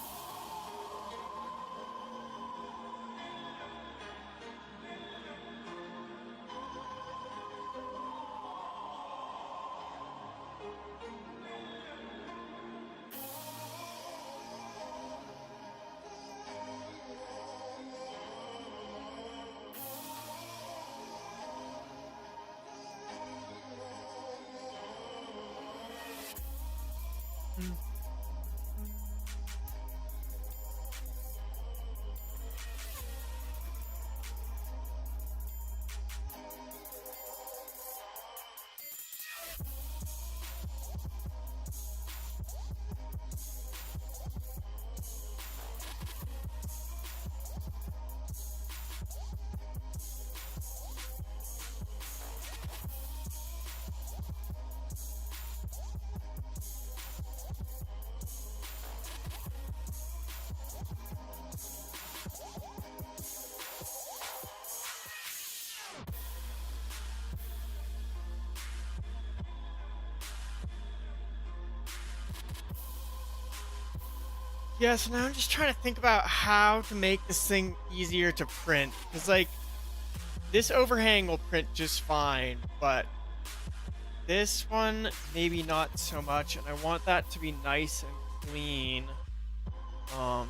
Yeah, so now I'm just trying to think about how to make this thing easier to print. Because, like, this overhang will print just fine, but this one, maybe not so much. And I want that to be nice and clean. I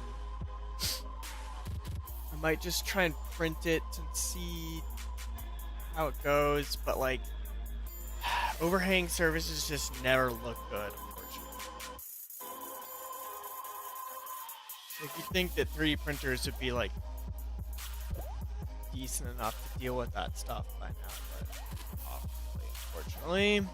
might just try and print it and see how it goes. But, like, overhang surfaces just never look good. Like, you'd think that 3D printers would be, like, decent enough to deal with that stuff by now, but unfortunately.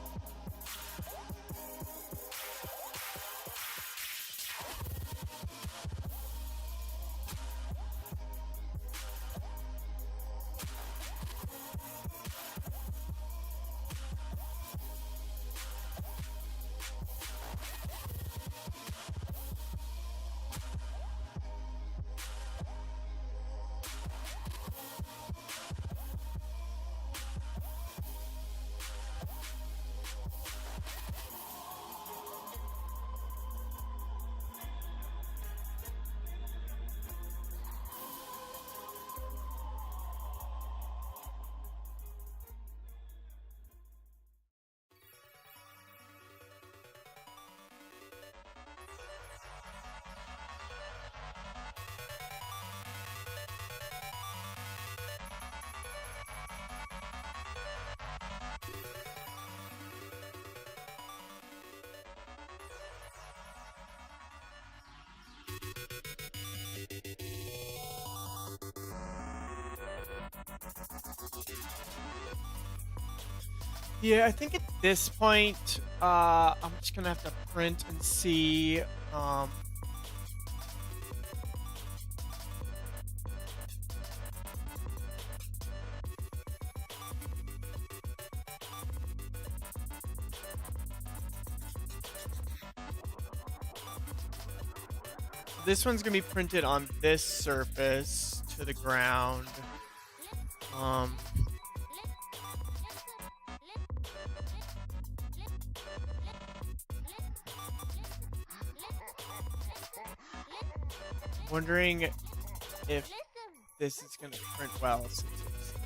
Yeah, I think at this point, I'm just gonna have to print and see. this one's gonna be printed on this surface to the ground. Wondering if this is gonna print well since it's not.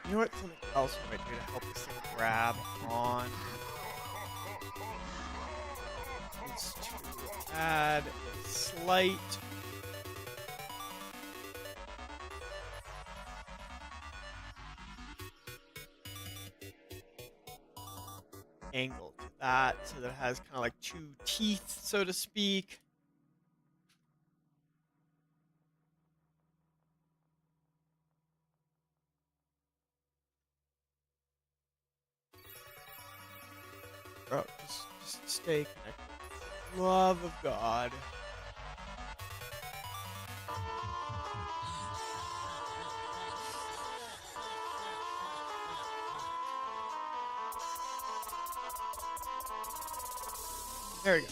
You know what? Something else we might do to help this thing grab on is to add a slight angle to that so that it has kind of like two teeth, so to speak. Bro, just stay connected. Love of God. There we go.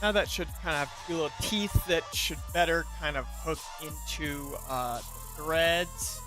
Now that should kind of have two little teeth that should better kind of hook into the threads.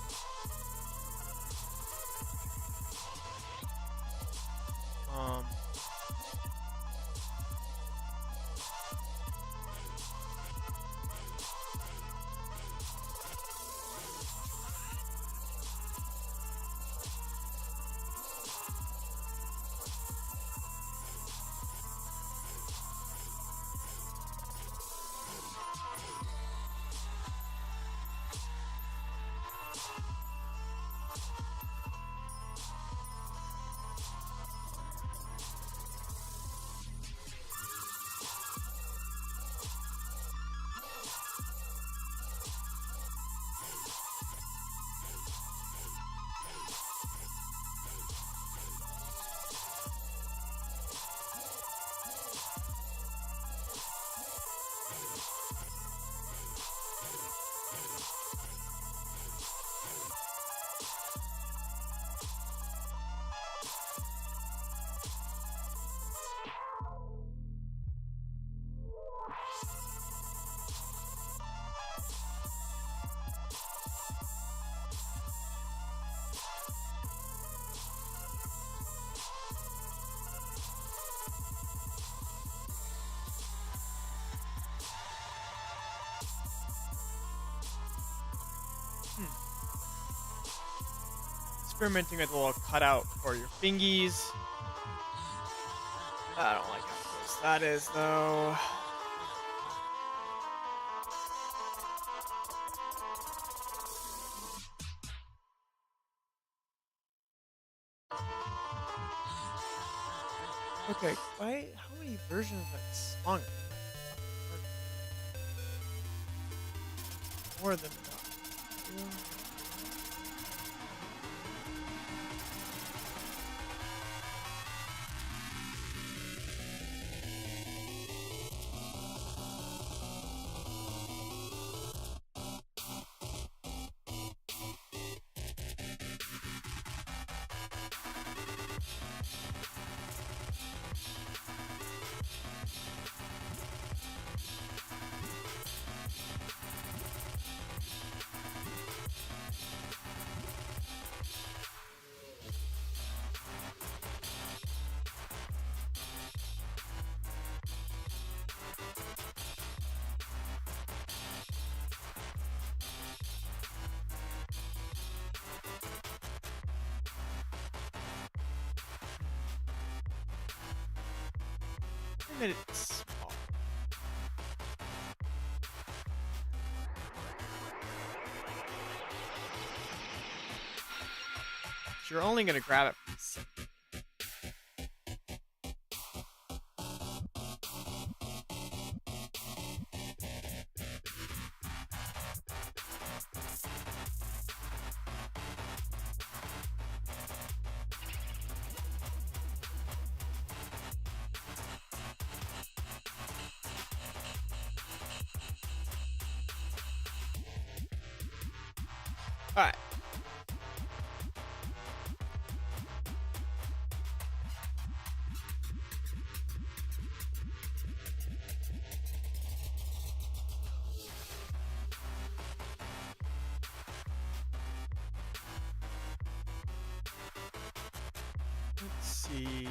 Experimenting with a little cutout for your fingies. I don't like how close that is, though. Okay, how many versions of that song? More than enough. made it small. You're only going to grab it from the center. All right. Let's see.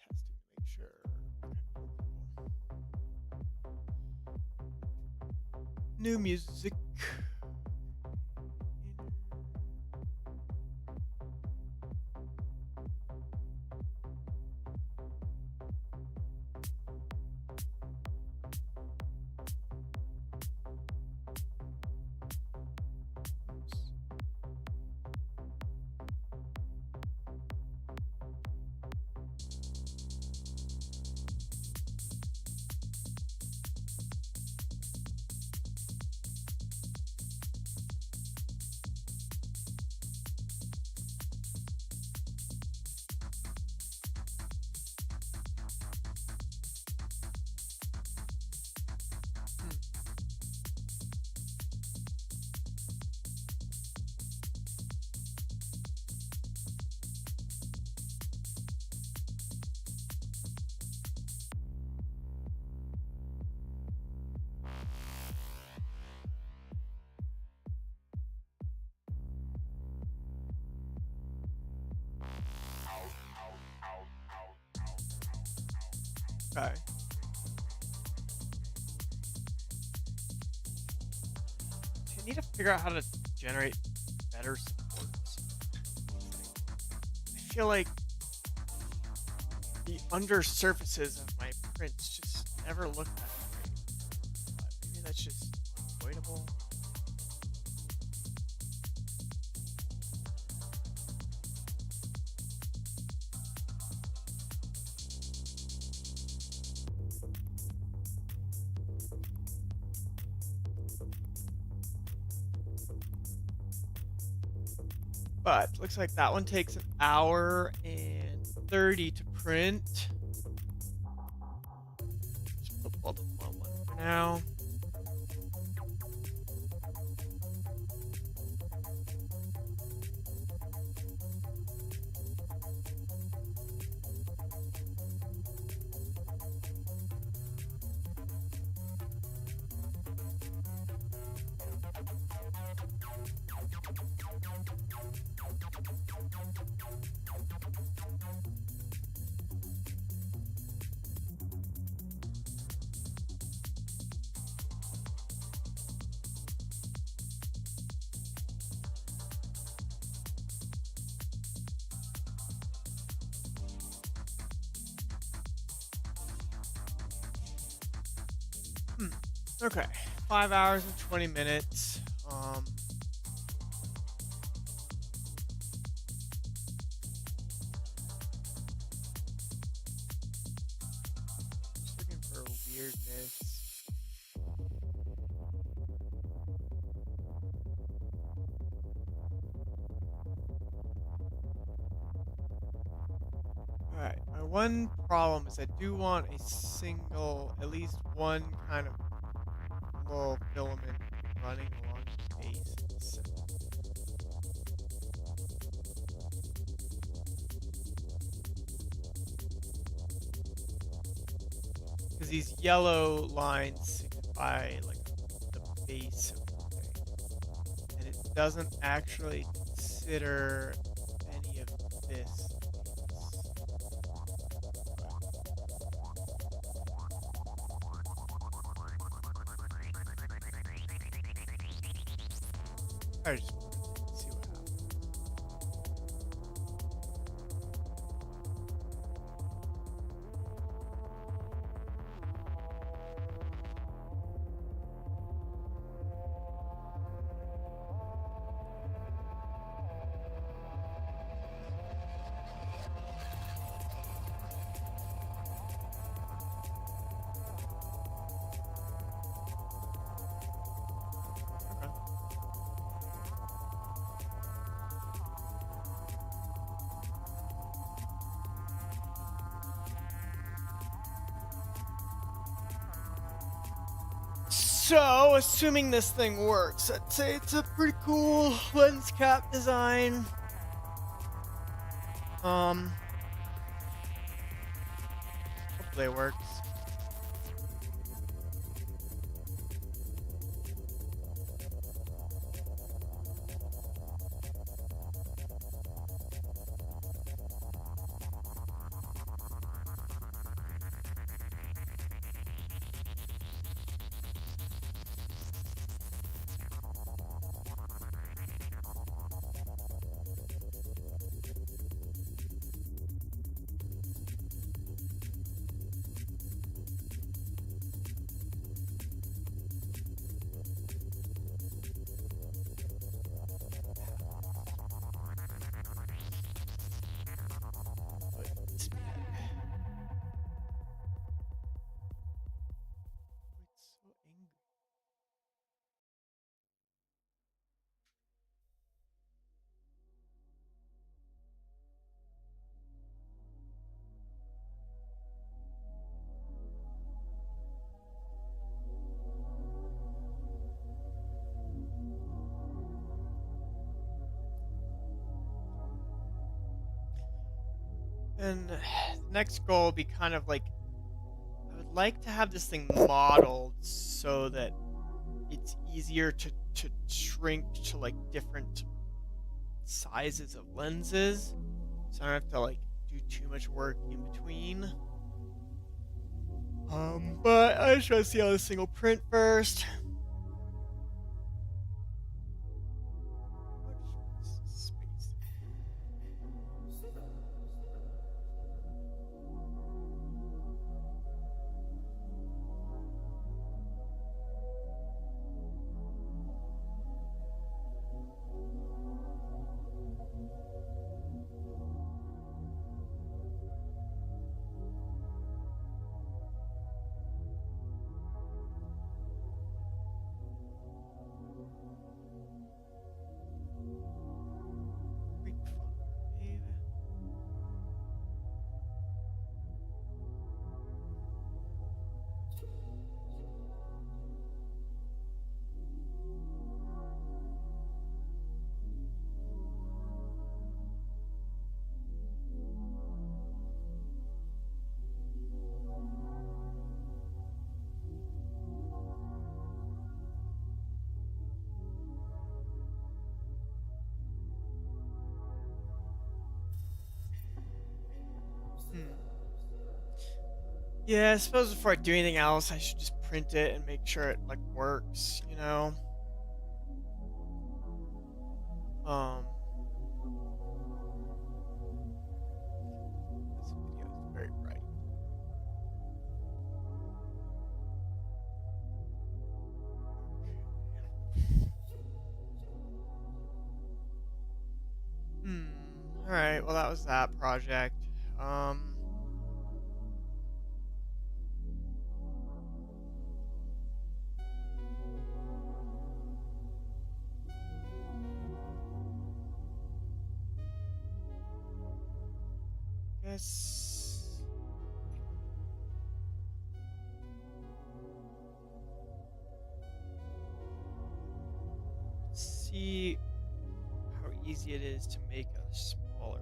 Testing to make sure. New music. Okay. So you need to figure out how to generate better supports. I feel like the under surfaces of my prints just never look that great. But maybe that's just unavoidable. But looks like that one takes an hour and 30 to print. Just put multiple on one for now. Okay, 5 hours and 20 minutes. Just looking for weirdness. Alright, my one problem is I do want a single, at least one kind of little filament running along the base of the center. Because these yellow lines signify like the base of the thing. And it doesn't actually consider any of this. I just see what happens. Okay. So, assuming this thing works, I'd say it's a pretty cool lens cap design. Hopefully it works. It's so angry. And the next goal would be kind of like I would like to have this thing modeled so that it's easier to shrink to like different sizes of lenses. So I don't have to like do too much work in between. But I just want to see how this thing will print first. Space. Yeah, I suppose before I do anything else, I should just print it and make sure it like works, you know? Um, this video is very bright. Alright, well that was that project. Guess see how easy it is to make a smaller one.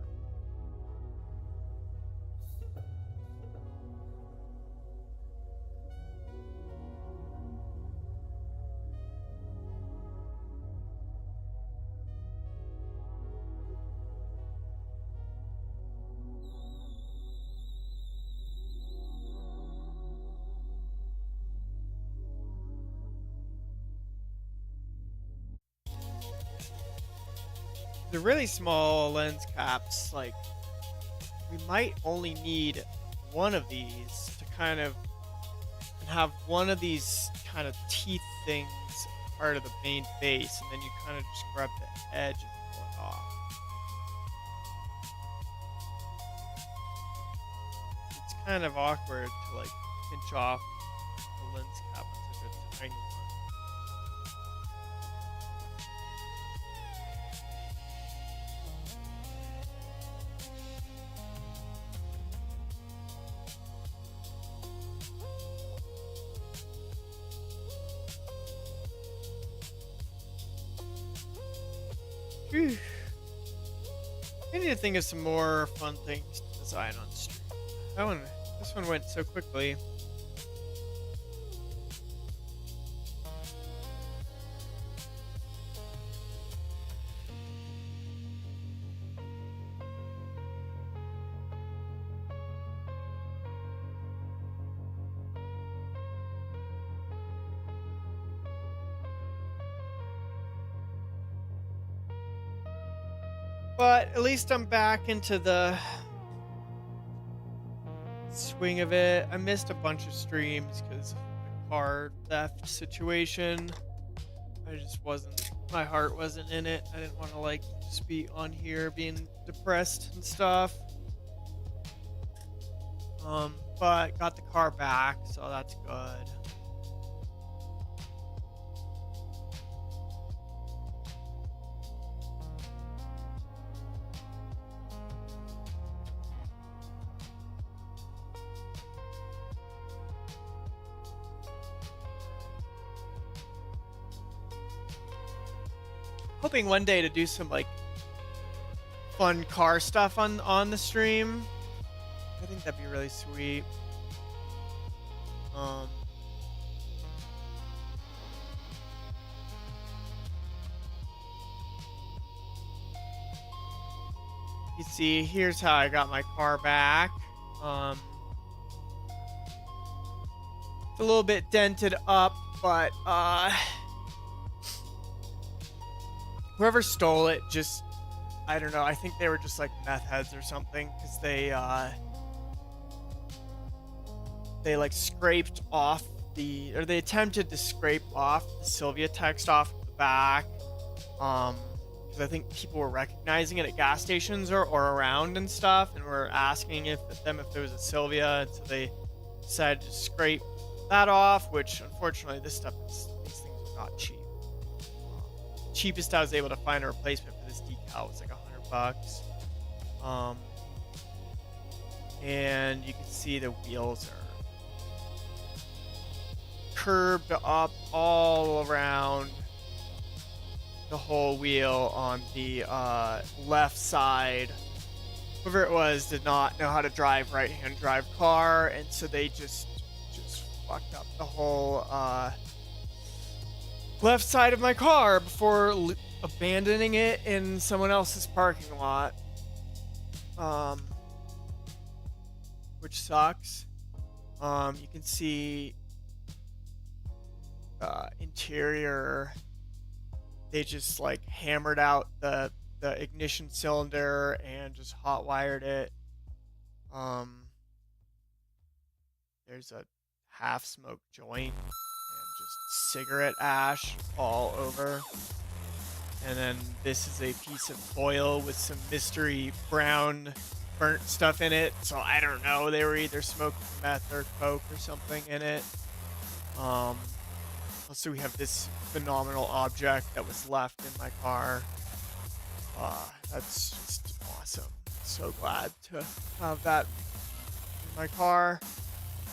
The really small lens caps, like, we might only need one of these to kind of and have one of these kind of teeth things part of the main face, and then you kind of just grab the edge and pull it off. It's kind of awkward to like pinch off the lens cap on such a tiny one. Whew. I need to think of some more fun things to design on stream. This one went so quickly. But at least I'm back into the swing of it. I missed a bunch of streams because of the car theft situation. I just wasn't, my heart wasn't in it. I didn't want to like just be on here being depressed and stuff. But got the car back, so that's good. Hoping one day to do some like fun car stuff on the stream. I think that'd be really sweet. You see, here's how I got my car back. It's a little bit dented up, but whoever stole it just, I don't know, I think they were just like meth heads or something, because they like scraped off or they attempted to scrape off the Sylvia text off the back, because I think people were recognizing it at gas stations or around and stuff, and were asking if there was a Sylvia, and so they decided to scrape that off, which unfortunately these things are not cheap. Cheapest I was able to find a replacement for this decal was like $100. And you can see the wheels are curved up all around the whole wheel on the left side. Whoever it was did not know how to drive right-hand drive car, and so they just fucked up the whole left side of my car before abandoning it in someone else's parking lot, which sucks. You can see interior, they just like hammered out the ignition cylinder and just hot wired it. There's a half smoked joint and just cigarette ash all over. And then this is a piece of foil with some mystery brown burnt stuff in it. So I don't know. They were either smoking meth or coke or something in it. Also, we have this phenomenal object that was left in my car. That's just awesome. So glad to have that in my car.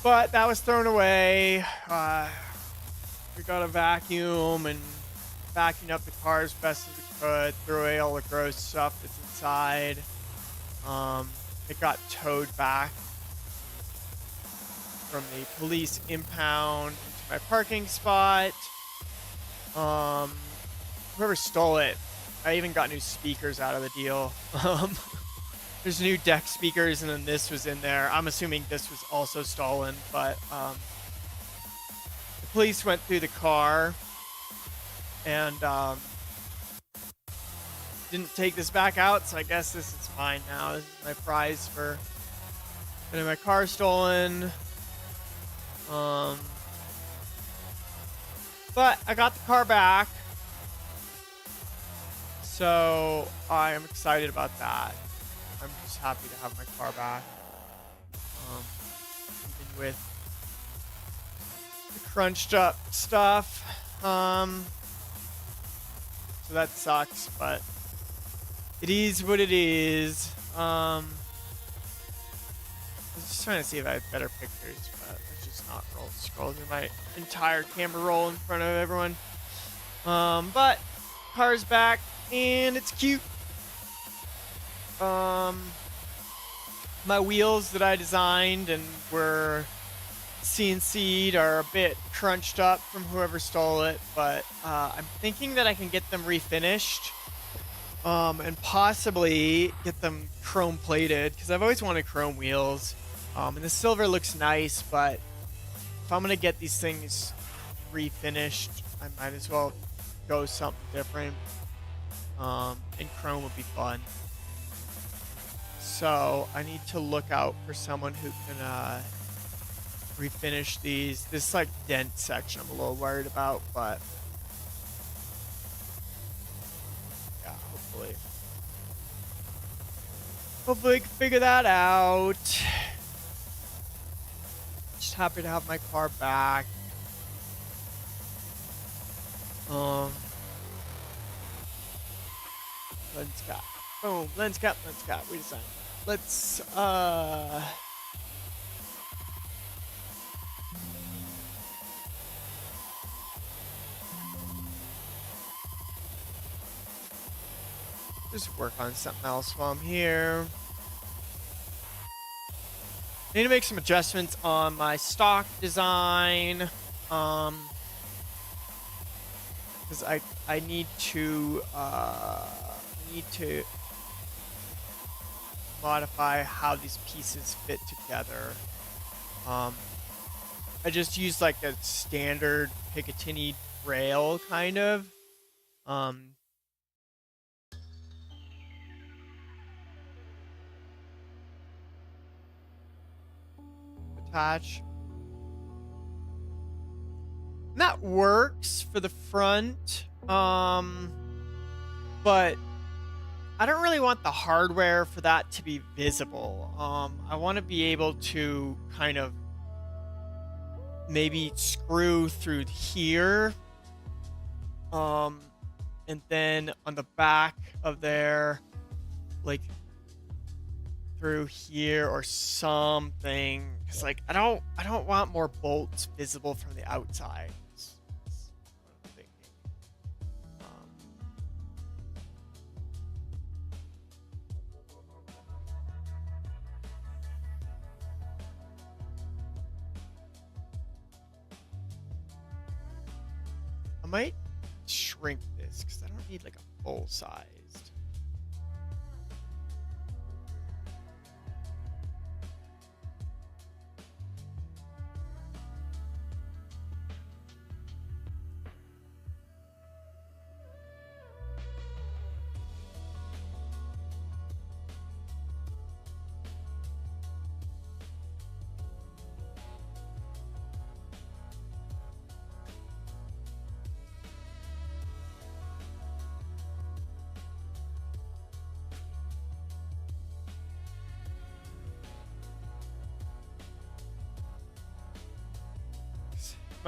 But that was thrown away. We got a vacuum and vacuumed up the car as best as we could. Threw away all the gross stuff that's inside. It got towed back from the police impound into my parking spot. Whoever stole it, I even got new speakers out of the deal. There's new deck speakers, and then this was in there. I'm assuming this was also stolen, but the police went through the car and didn't take this back out, so I guess this is mine now. This is my prize for getting my car stolen. But I got the car back, so I am excited about that. I'm just happy to have my car back. Even with the crunched up stuff. So that sucks, but it is what it is. I was just trying to see if I had better pictures, but it's just not scroll through my entire camera roll in front of everyone. But car's back and it's cute. My wheels that I designed and were CNC'd are a bit crunched up from whoever stole it, but I'm thinking that I can get them refinished and possibly get them chrome plated, because I've always wanted chrome wheels. And the silver looks nice, but if I'm gonna get these things refinished, I might as well go something different. And chrome would be fun. So I need to look out for someone who can refinish these. This like dent section I'm a little worried about, but yeah, hopefully we can figure that out. Just happy to have my car back. Lens cap. Boom. Lens cap. Wait a second. Let's just work on something else while I'm here. I need to make some adjustments on my stock design. Because I need to modify how these pieces fit together. I just used like a standard Picatinny rail kind of. Attach. And that works for the front. But I don't really want the hardware for that to be visible. I want to be able to kind of maybe screw through here. And then on the back of there, like through here or something. Cause like I don't want more bolts visible from the outside. That's what I'm thinking. I might shrink this because I don't need like a full sized.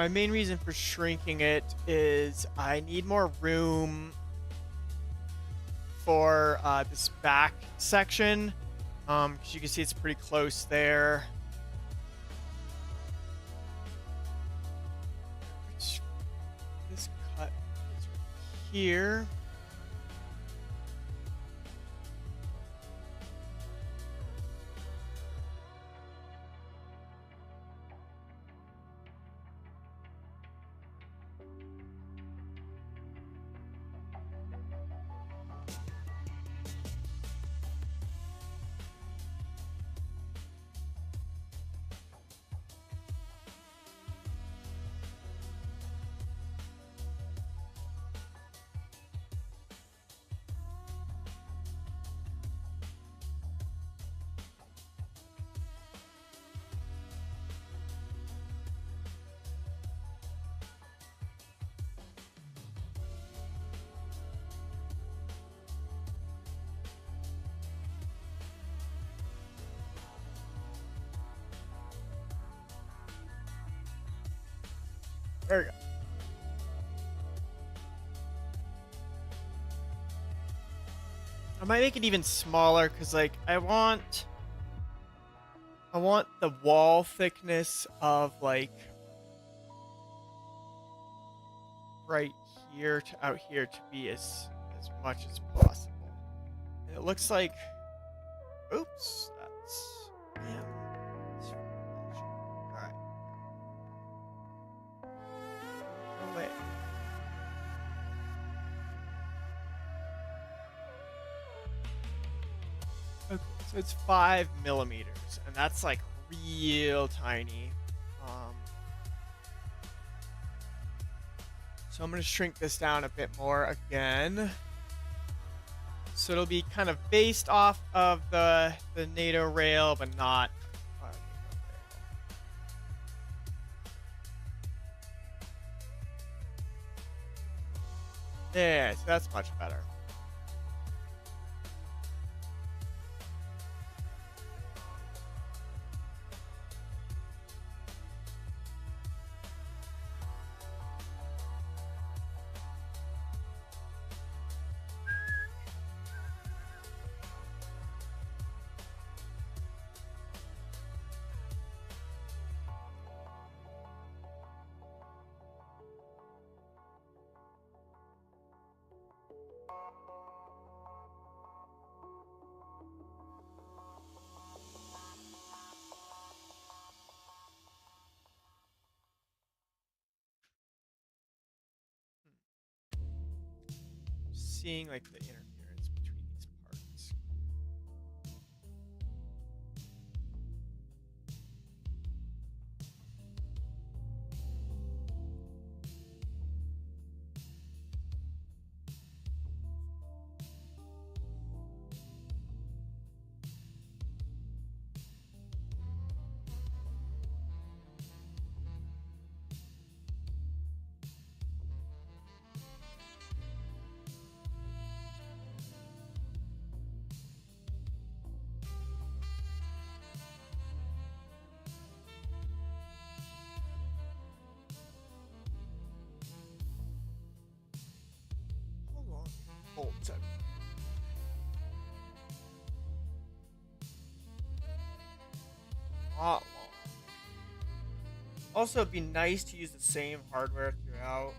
my main reason for shrinking it is I need more room for this back section, because you can see it's pretty close there. Which this cut is right here. There we go. I might make it even smaller because, like, I want the wall thickness of, like, right here to out here to be as much as possible. And it looks like, oops, that's, man. All right. No way. Okay, so it's 5 millimeters, and that's like real tiny. So I'm going to shrink this down a bit more again. So it'll be kind of based off of the NATO rail, but not our NATO rail. There, so that's much better. Seeing like the interference between these parts. How long bolts have not long. Also, it'd be nice to use the same hardware throughout.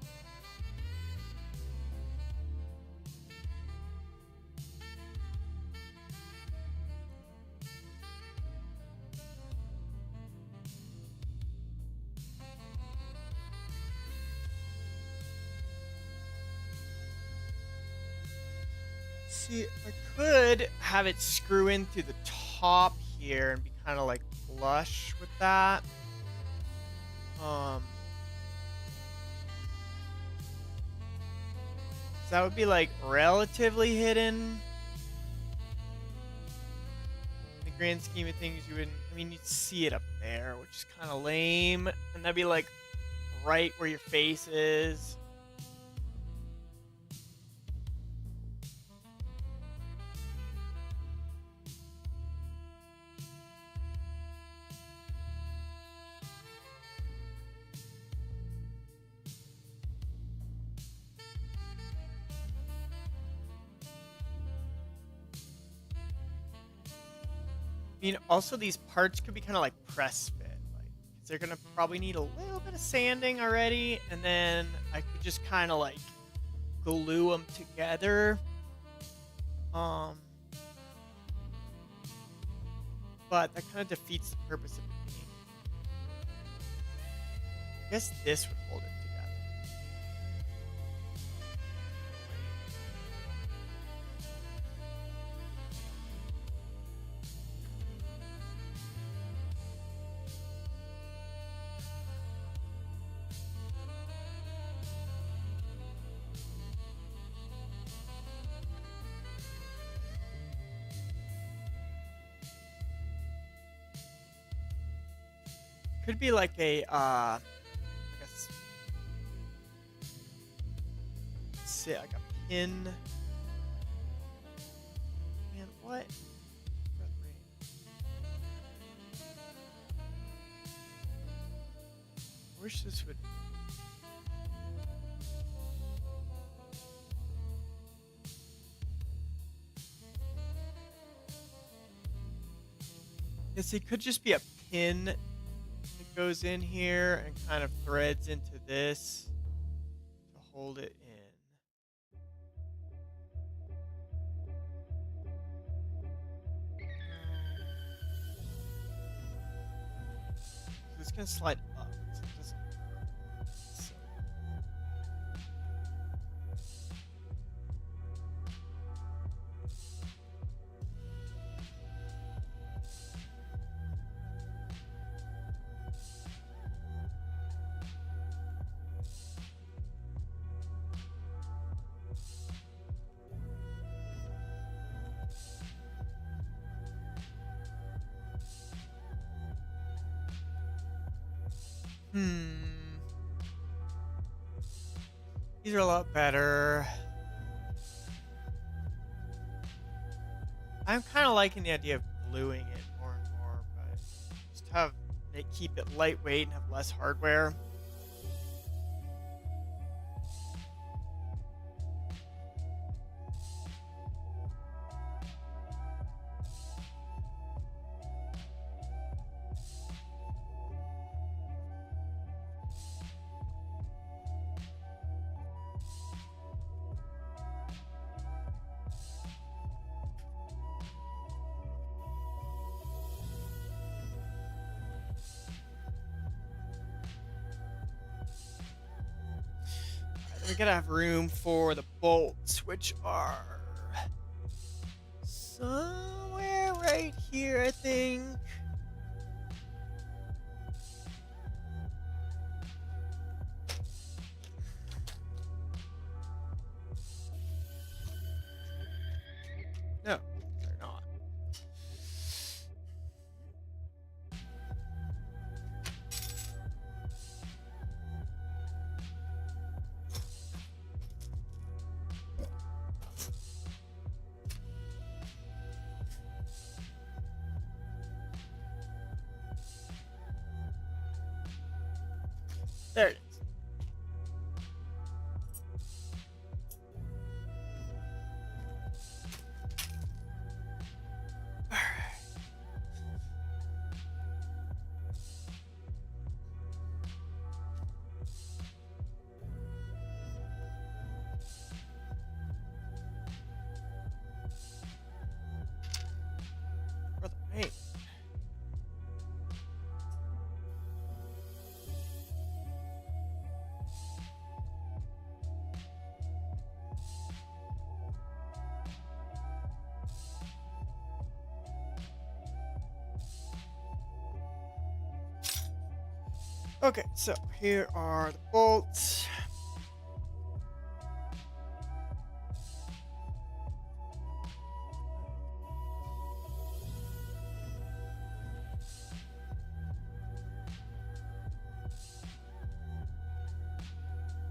See, I could have it screw in through the top here and be kind of like flush with that. So that would be like relatively hidden. In the grand scheme of things, you wouldn't, I mean, you'd see it up there, which is kind of lame. And that'd be like right where your face is. I mean, also these parts could be kind of like press fit, like 'cause they're gonna probably need a little bit of sanding already, and then I could just kind of like glue them together. Um, but that kind of defeats the purpose of it being. I guess this would hold it together. Could be like a I guess say like a pin. Man, what? I wish this would. Yes, it could just be a pin that goes in here and kind of threads into this to hold it in. So it's gonna slide up. So it doesn't hurt. So. These are a lot better. I'm kind of liking the idea of gluing it more and more, but just have it keep it lightweight and have less hardware. We gotta have room for the bolts, which are somewhere right here, I think. No, they're not. There it is. All right. Brother, hey. Okay, so here are the bolts.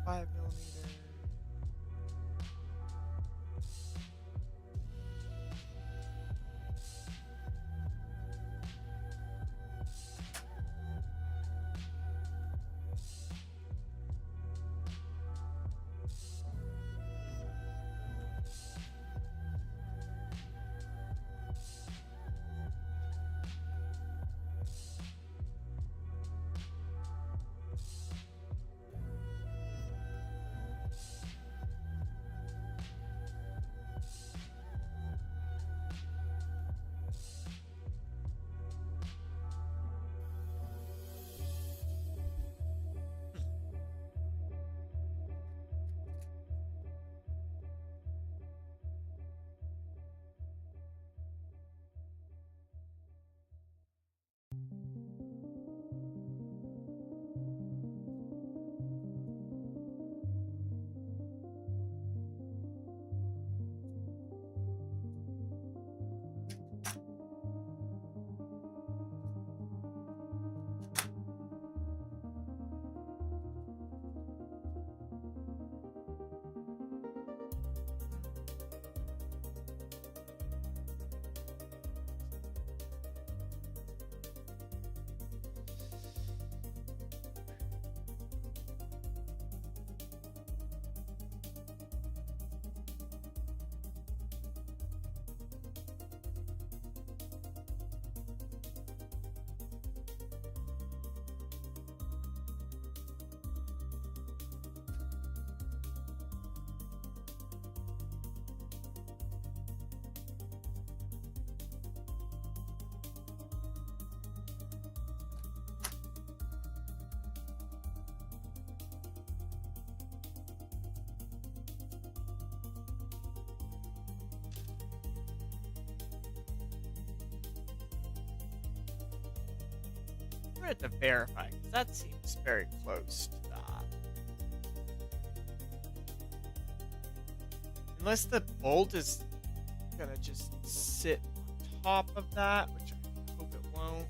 Five millimeter. wanted to verify because that seems very close to that. Unless the bolt is gonna just sit on top of that, which I hope it won't.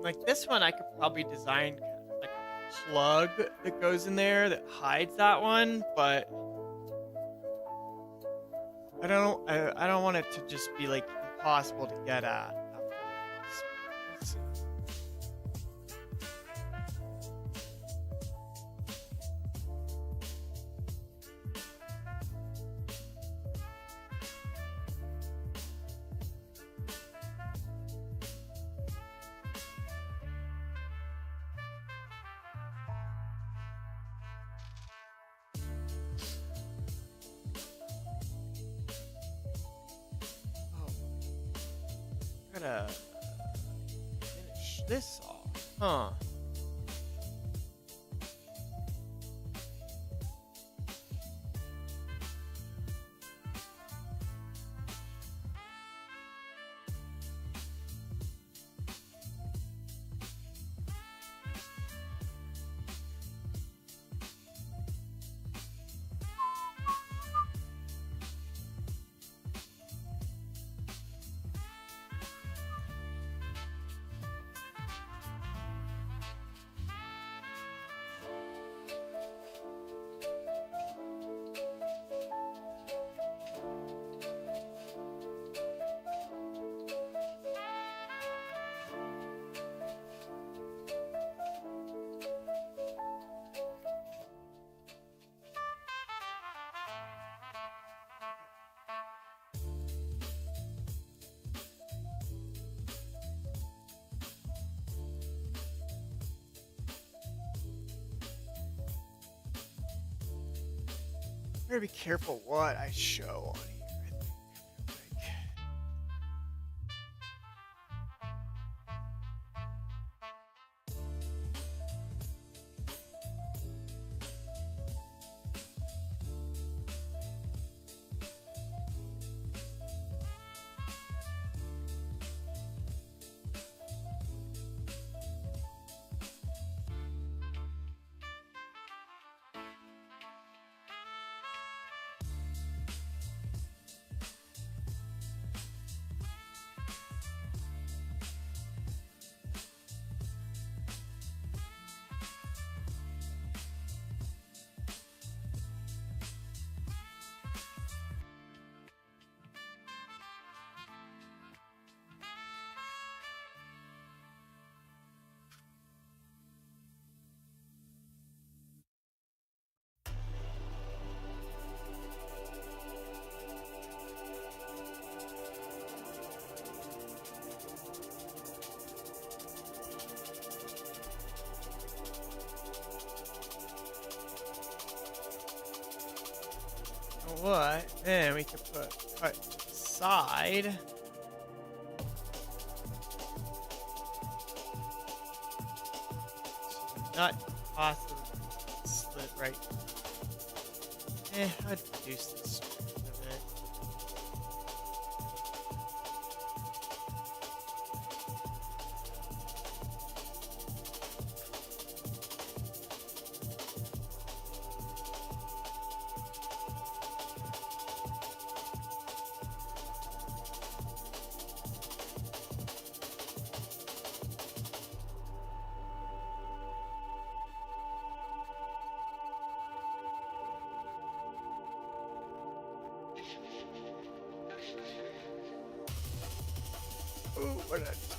Like this one, I could probably design kind of like a plug that goes in there that hides that one, but I don't want it to just be like impossible to get at. We'll see. Gotta finish this off, huh? I gotta be careful what I show on here, I think. What? Then we could cut to the side. Not possibly slid right. I'd reduce the strength of it. Oh, what did I just do?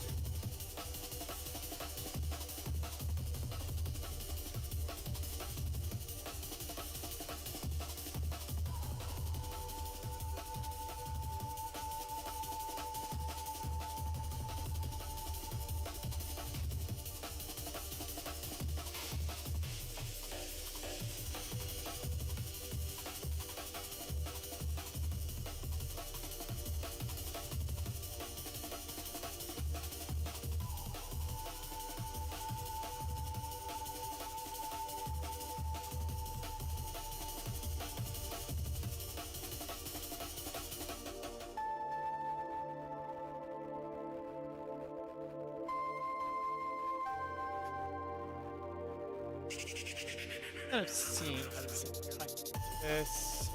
Kind of seeing how this thing ties into this.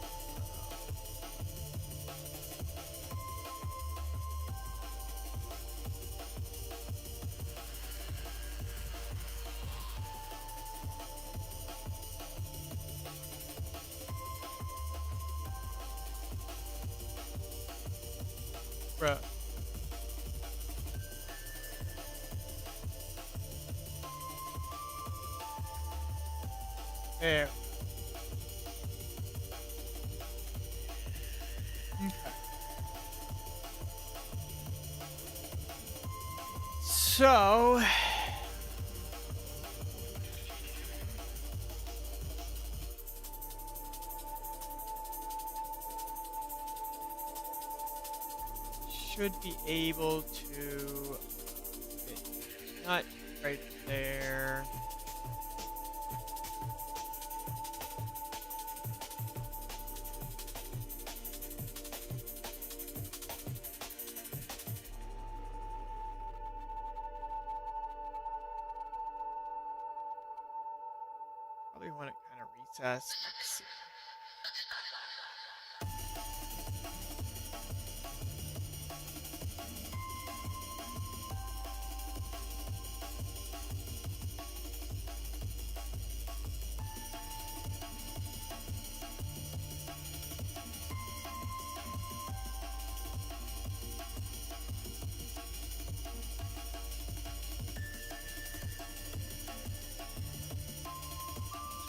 Bruh. There. Okay. So should be able to not right there. Probably want it kind of recessed. Let's see.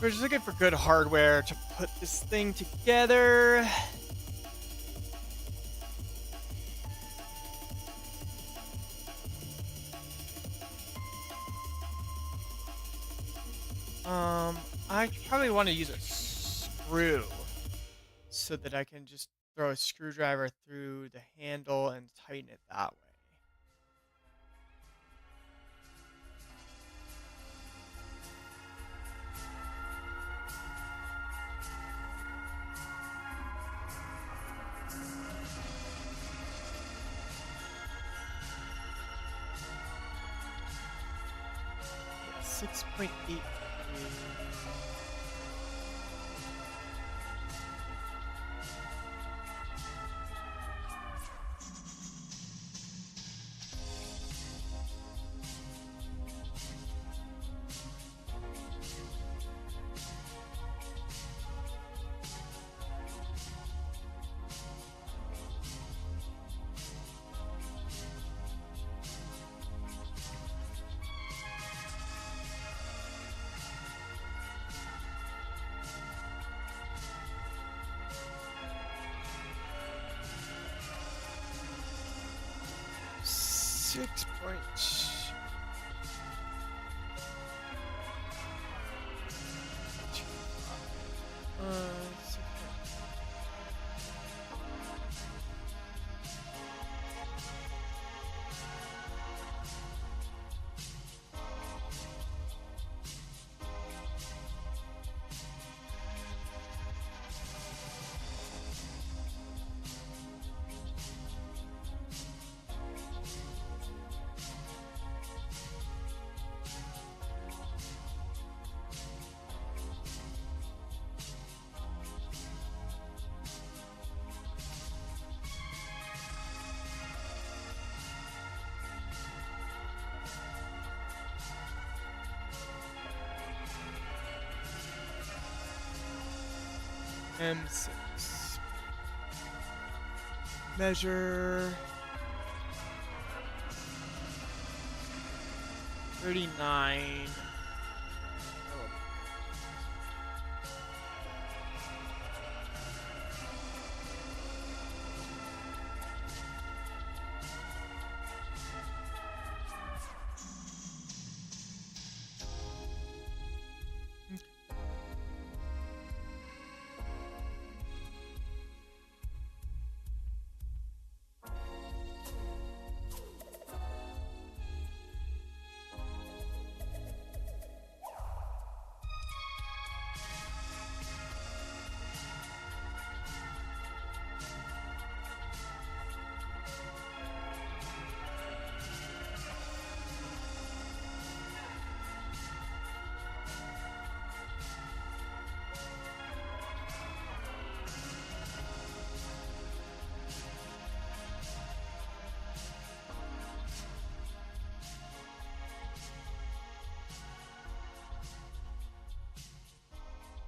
We're just looking for good hardware to put this thing together. I probably want to use a screw so that I can just throw a screwdriver through the handle and tighten it that way. Yeah, 6.8. Six points. M6. Measure. 39.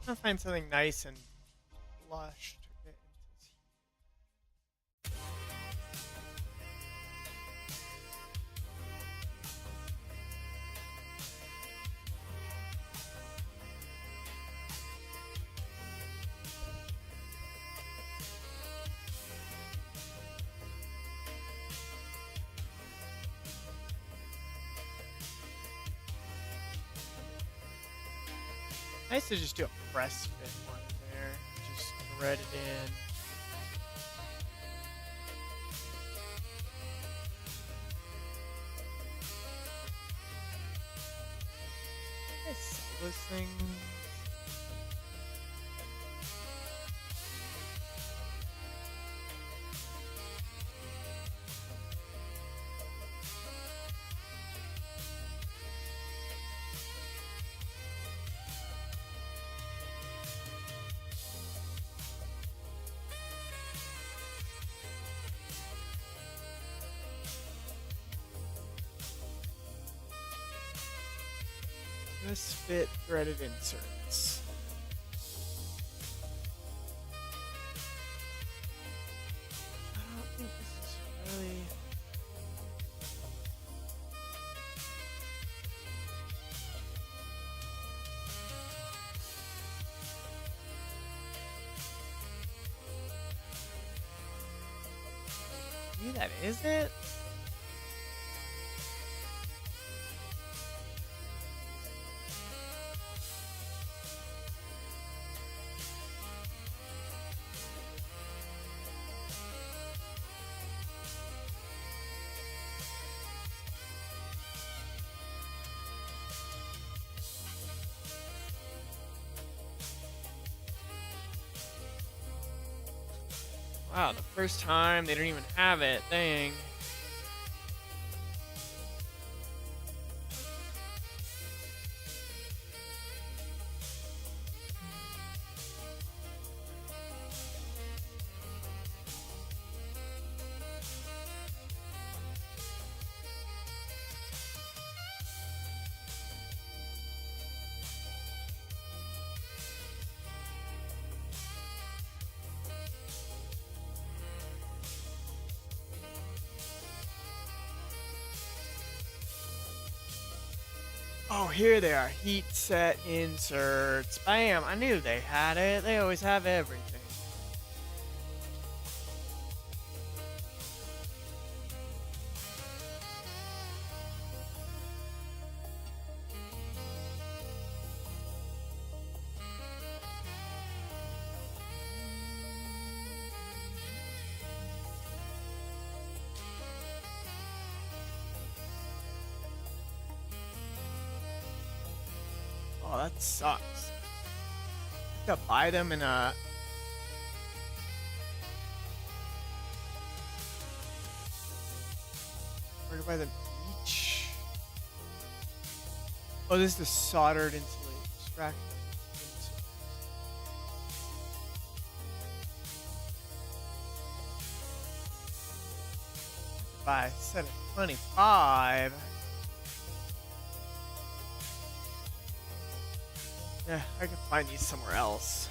I'll find something nice and lush to get into this. Nice to just do a press fit one there. Just thread it in. I sell those things. Misfit threaded inserts. I don't think this is really. Maybe that is it? Wow, the first time they didn't even have it. Dang. Oh, here they are. Heat set inserts. Bam! I knew they had it. They always have everything. Oh, that sucks. To buy them in a. Where to buy them each? Oh, this is the soldered insulation extract. Buy a set of 25. Yeah, I can find these somewhere else.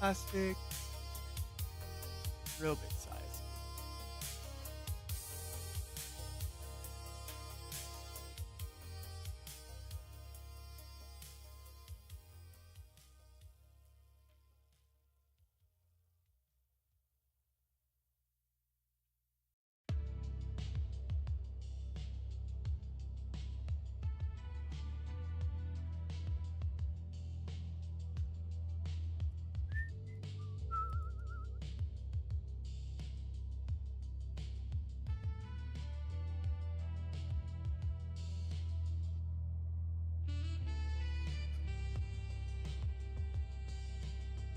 plastic, real big size.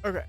Okay.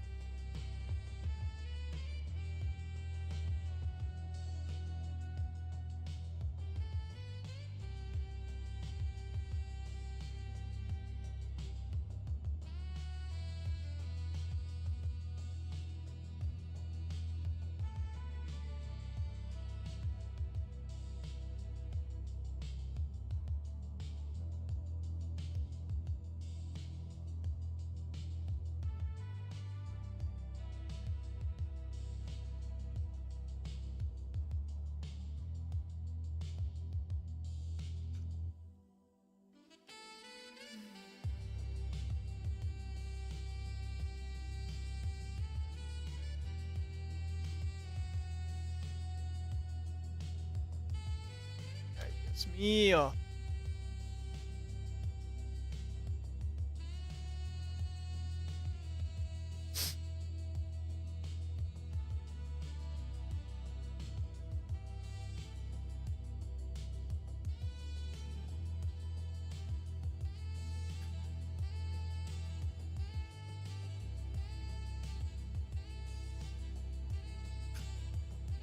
Ay, Dios mío.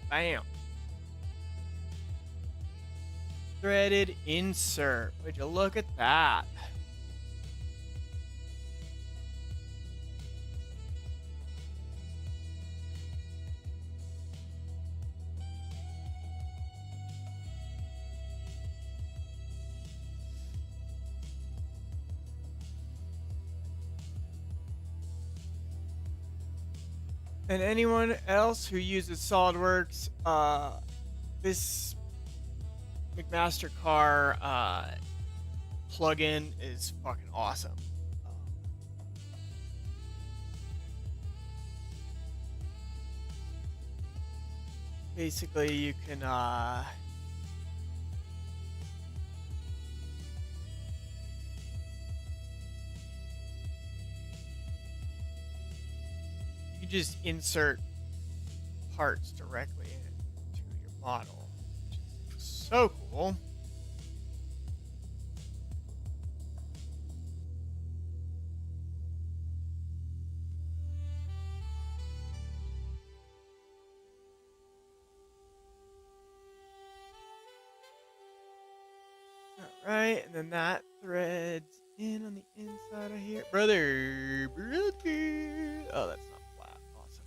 Bam. Threaded insert. Would you look at that? And anyone else who uses SolidWorks, this McMaster Car plugin is fucking awesome. Basically, you can you just insert parts directly into your model, which is so cool. Alright, and then that threads in on the inside of here. Brother! Oh, that's not flat. Awesome.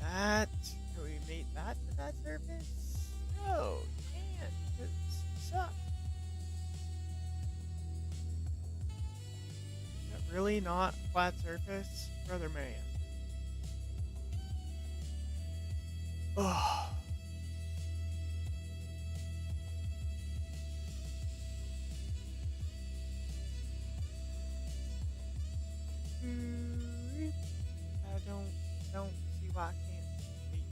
That. Can we mate that to that surface? No, you can't, because you suck. Is that really not a flat surface? Brother man. Oh. I don't see why I can't beat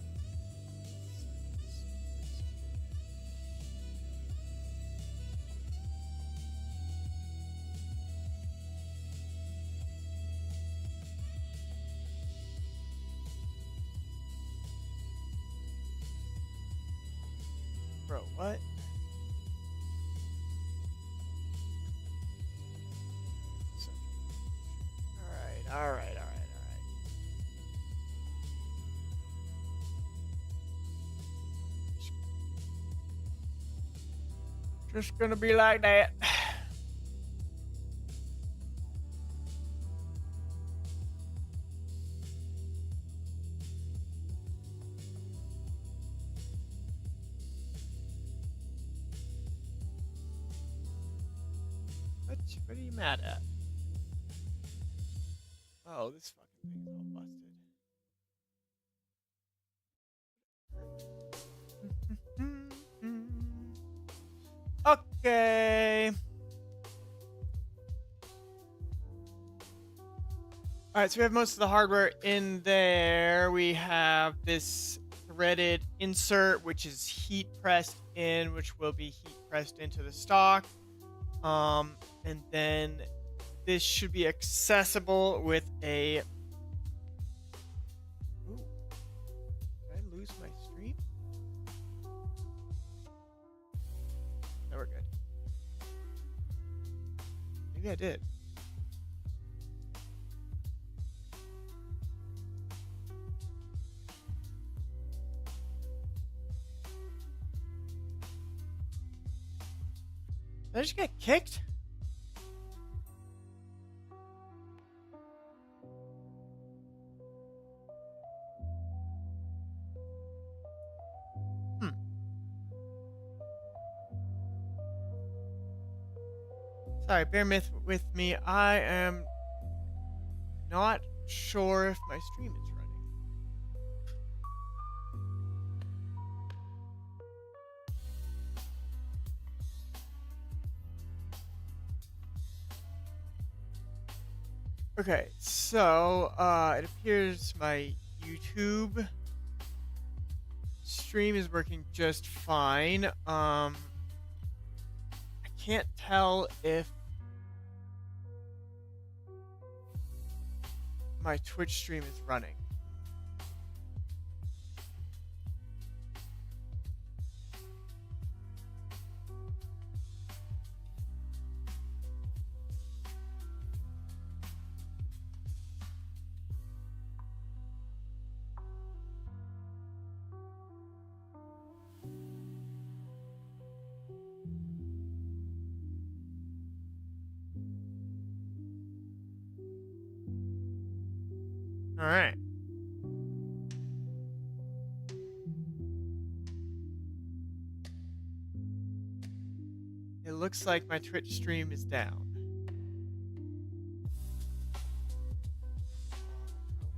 bro, what? Alright. Just gonna be like that. What are you mad at? Oh, this fucking thing's all busted. Okay. All right, so we have most of the hardware in there. We have this threaded insert, which is heat pressed in, which will be heat pressed into the stock. And then this should be accessible with a... Ooh, did I lose my stream? No, we're good. Maybe I did. Did I just get kicked? Sorry, bear with me. I am not sure if my stream is running. Okay, so it appears my YouTube stream is working just fine. I can't tell if my Twitch stream is running. All right. It looks like my Twitch stream is down.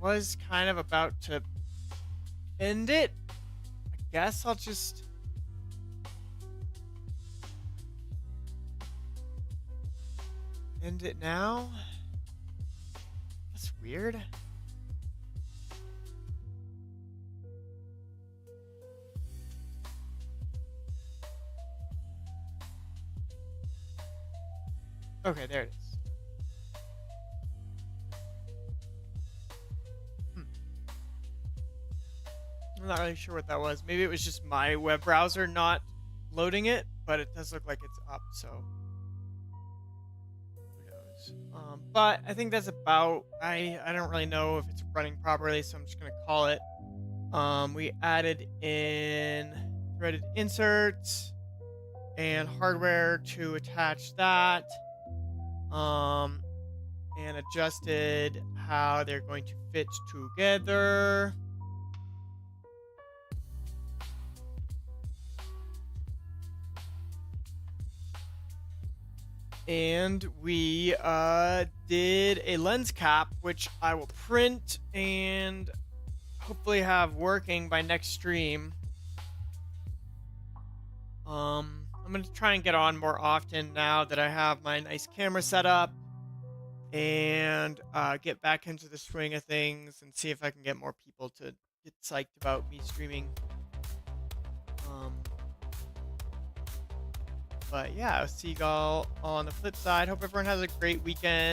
I was kind of about to end it. I guess I'll just... end it now? That's weird. Okay, there it is. I'm not really sure what that was. Maybe it was just my web browser not loading it, but it does look like it's up, so who knows. But I think that's about... I don't really know if it's running properly, so I'm just going to call it. We added in threaded inserts and hardware to attach that. And adjusted how they're going to fit together. And we did a lens cap, which I will print and hopefully have working by next stream. I'm going to try and get on more often now that I have my nice camera set up, and get back into the swing of things and see if I can get more people to get psyched about me streaming. But yeah, I'll see y'all on the flip side. Hope everyone has a great weekend.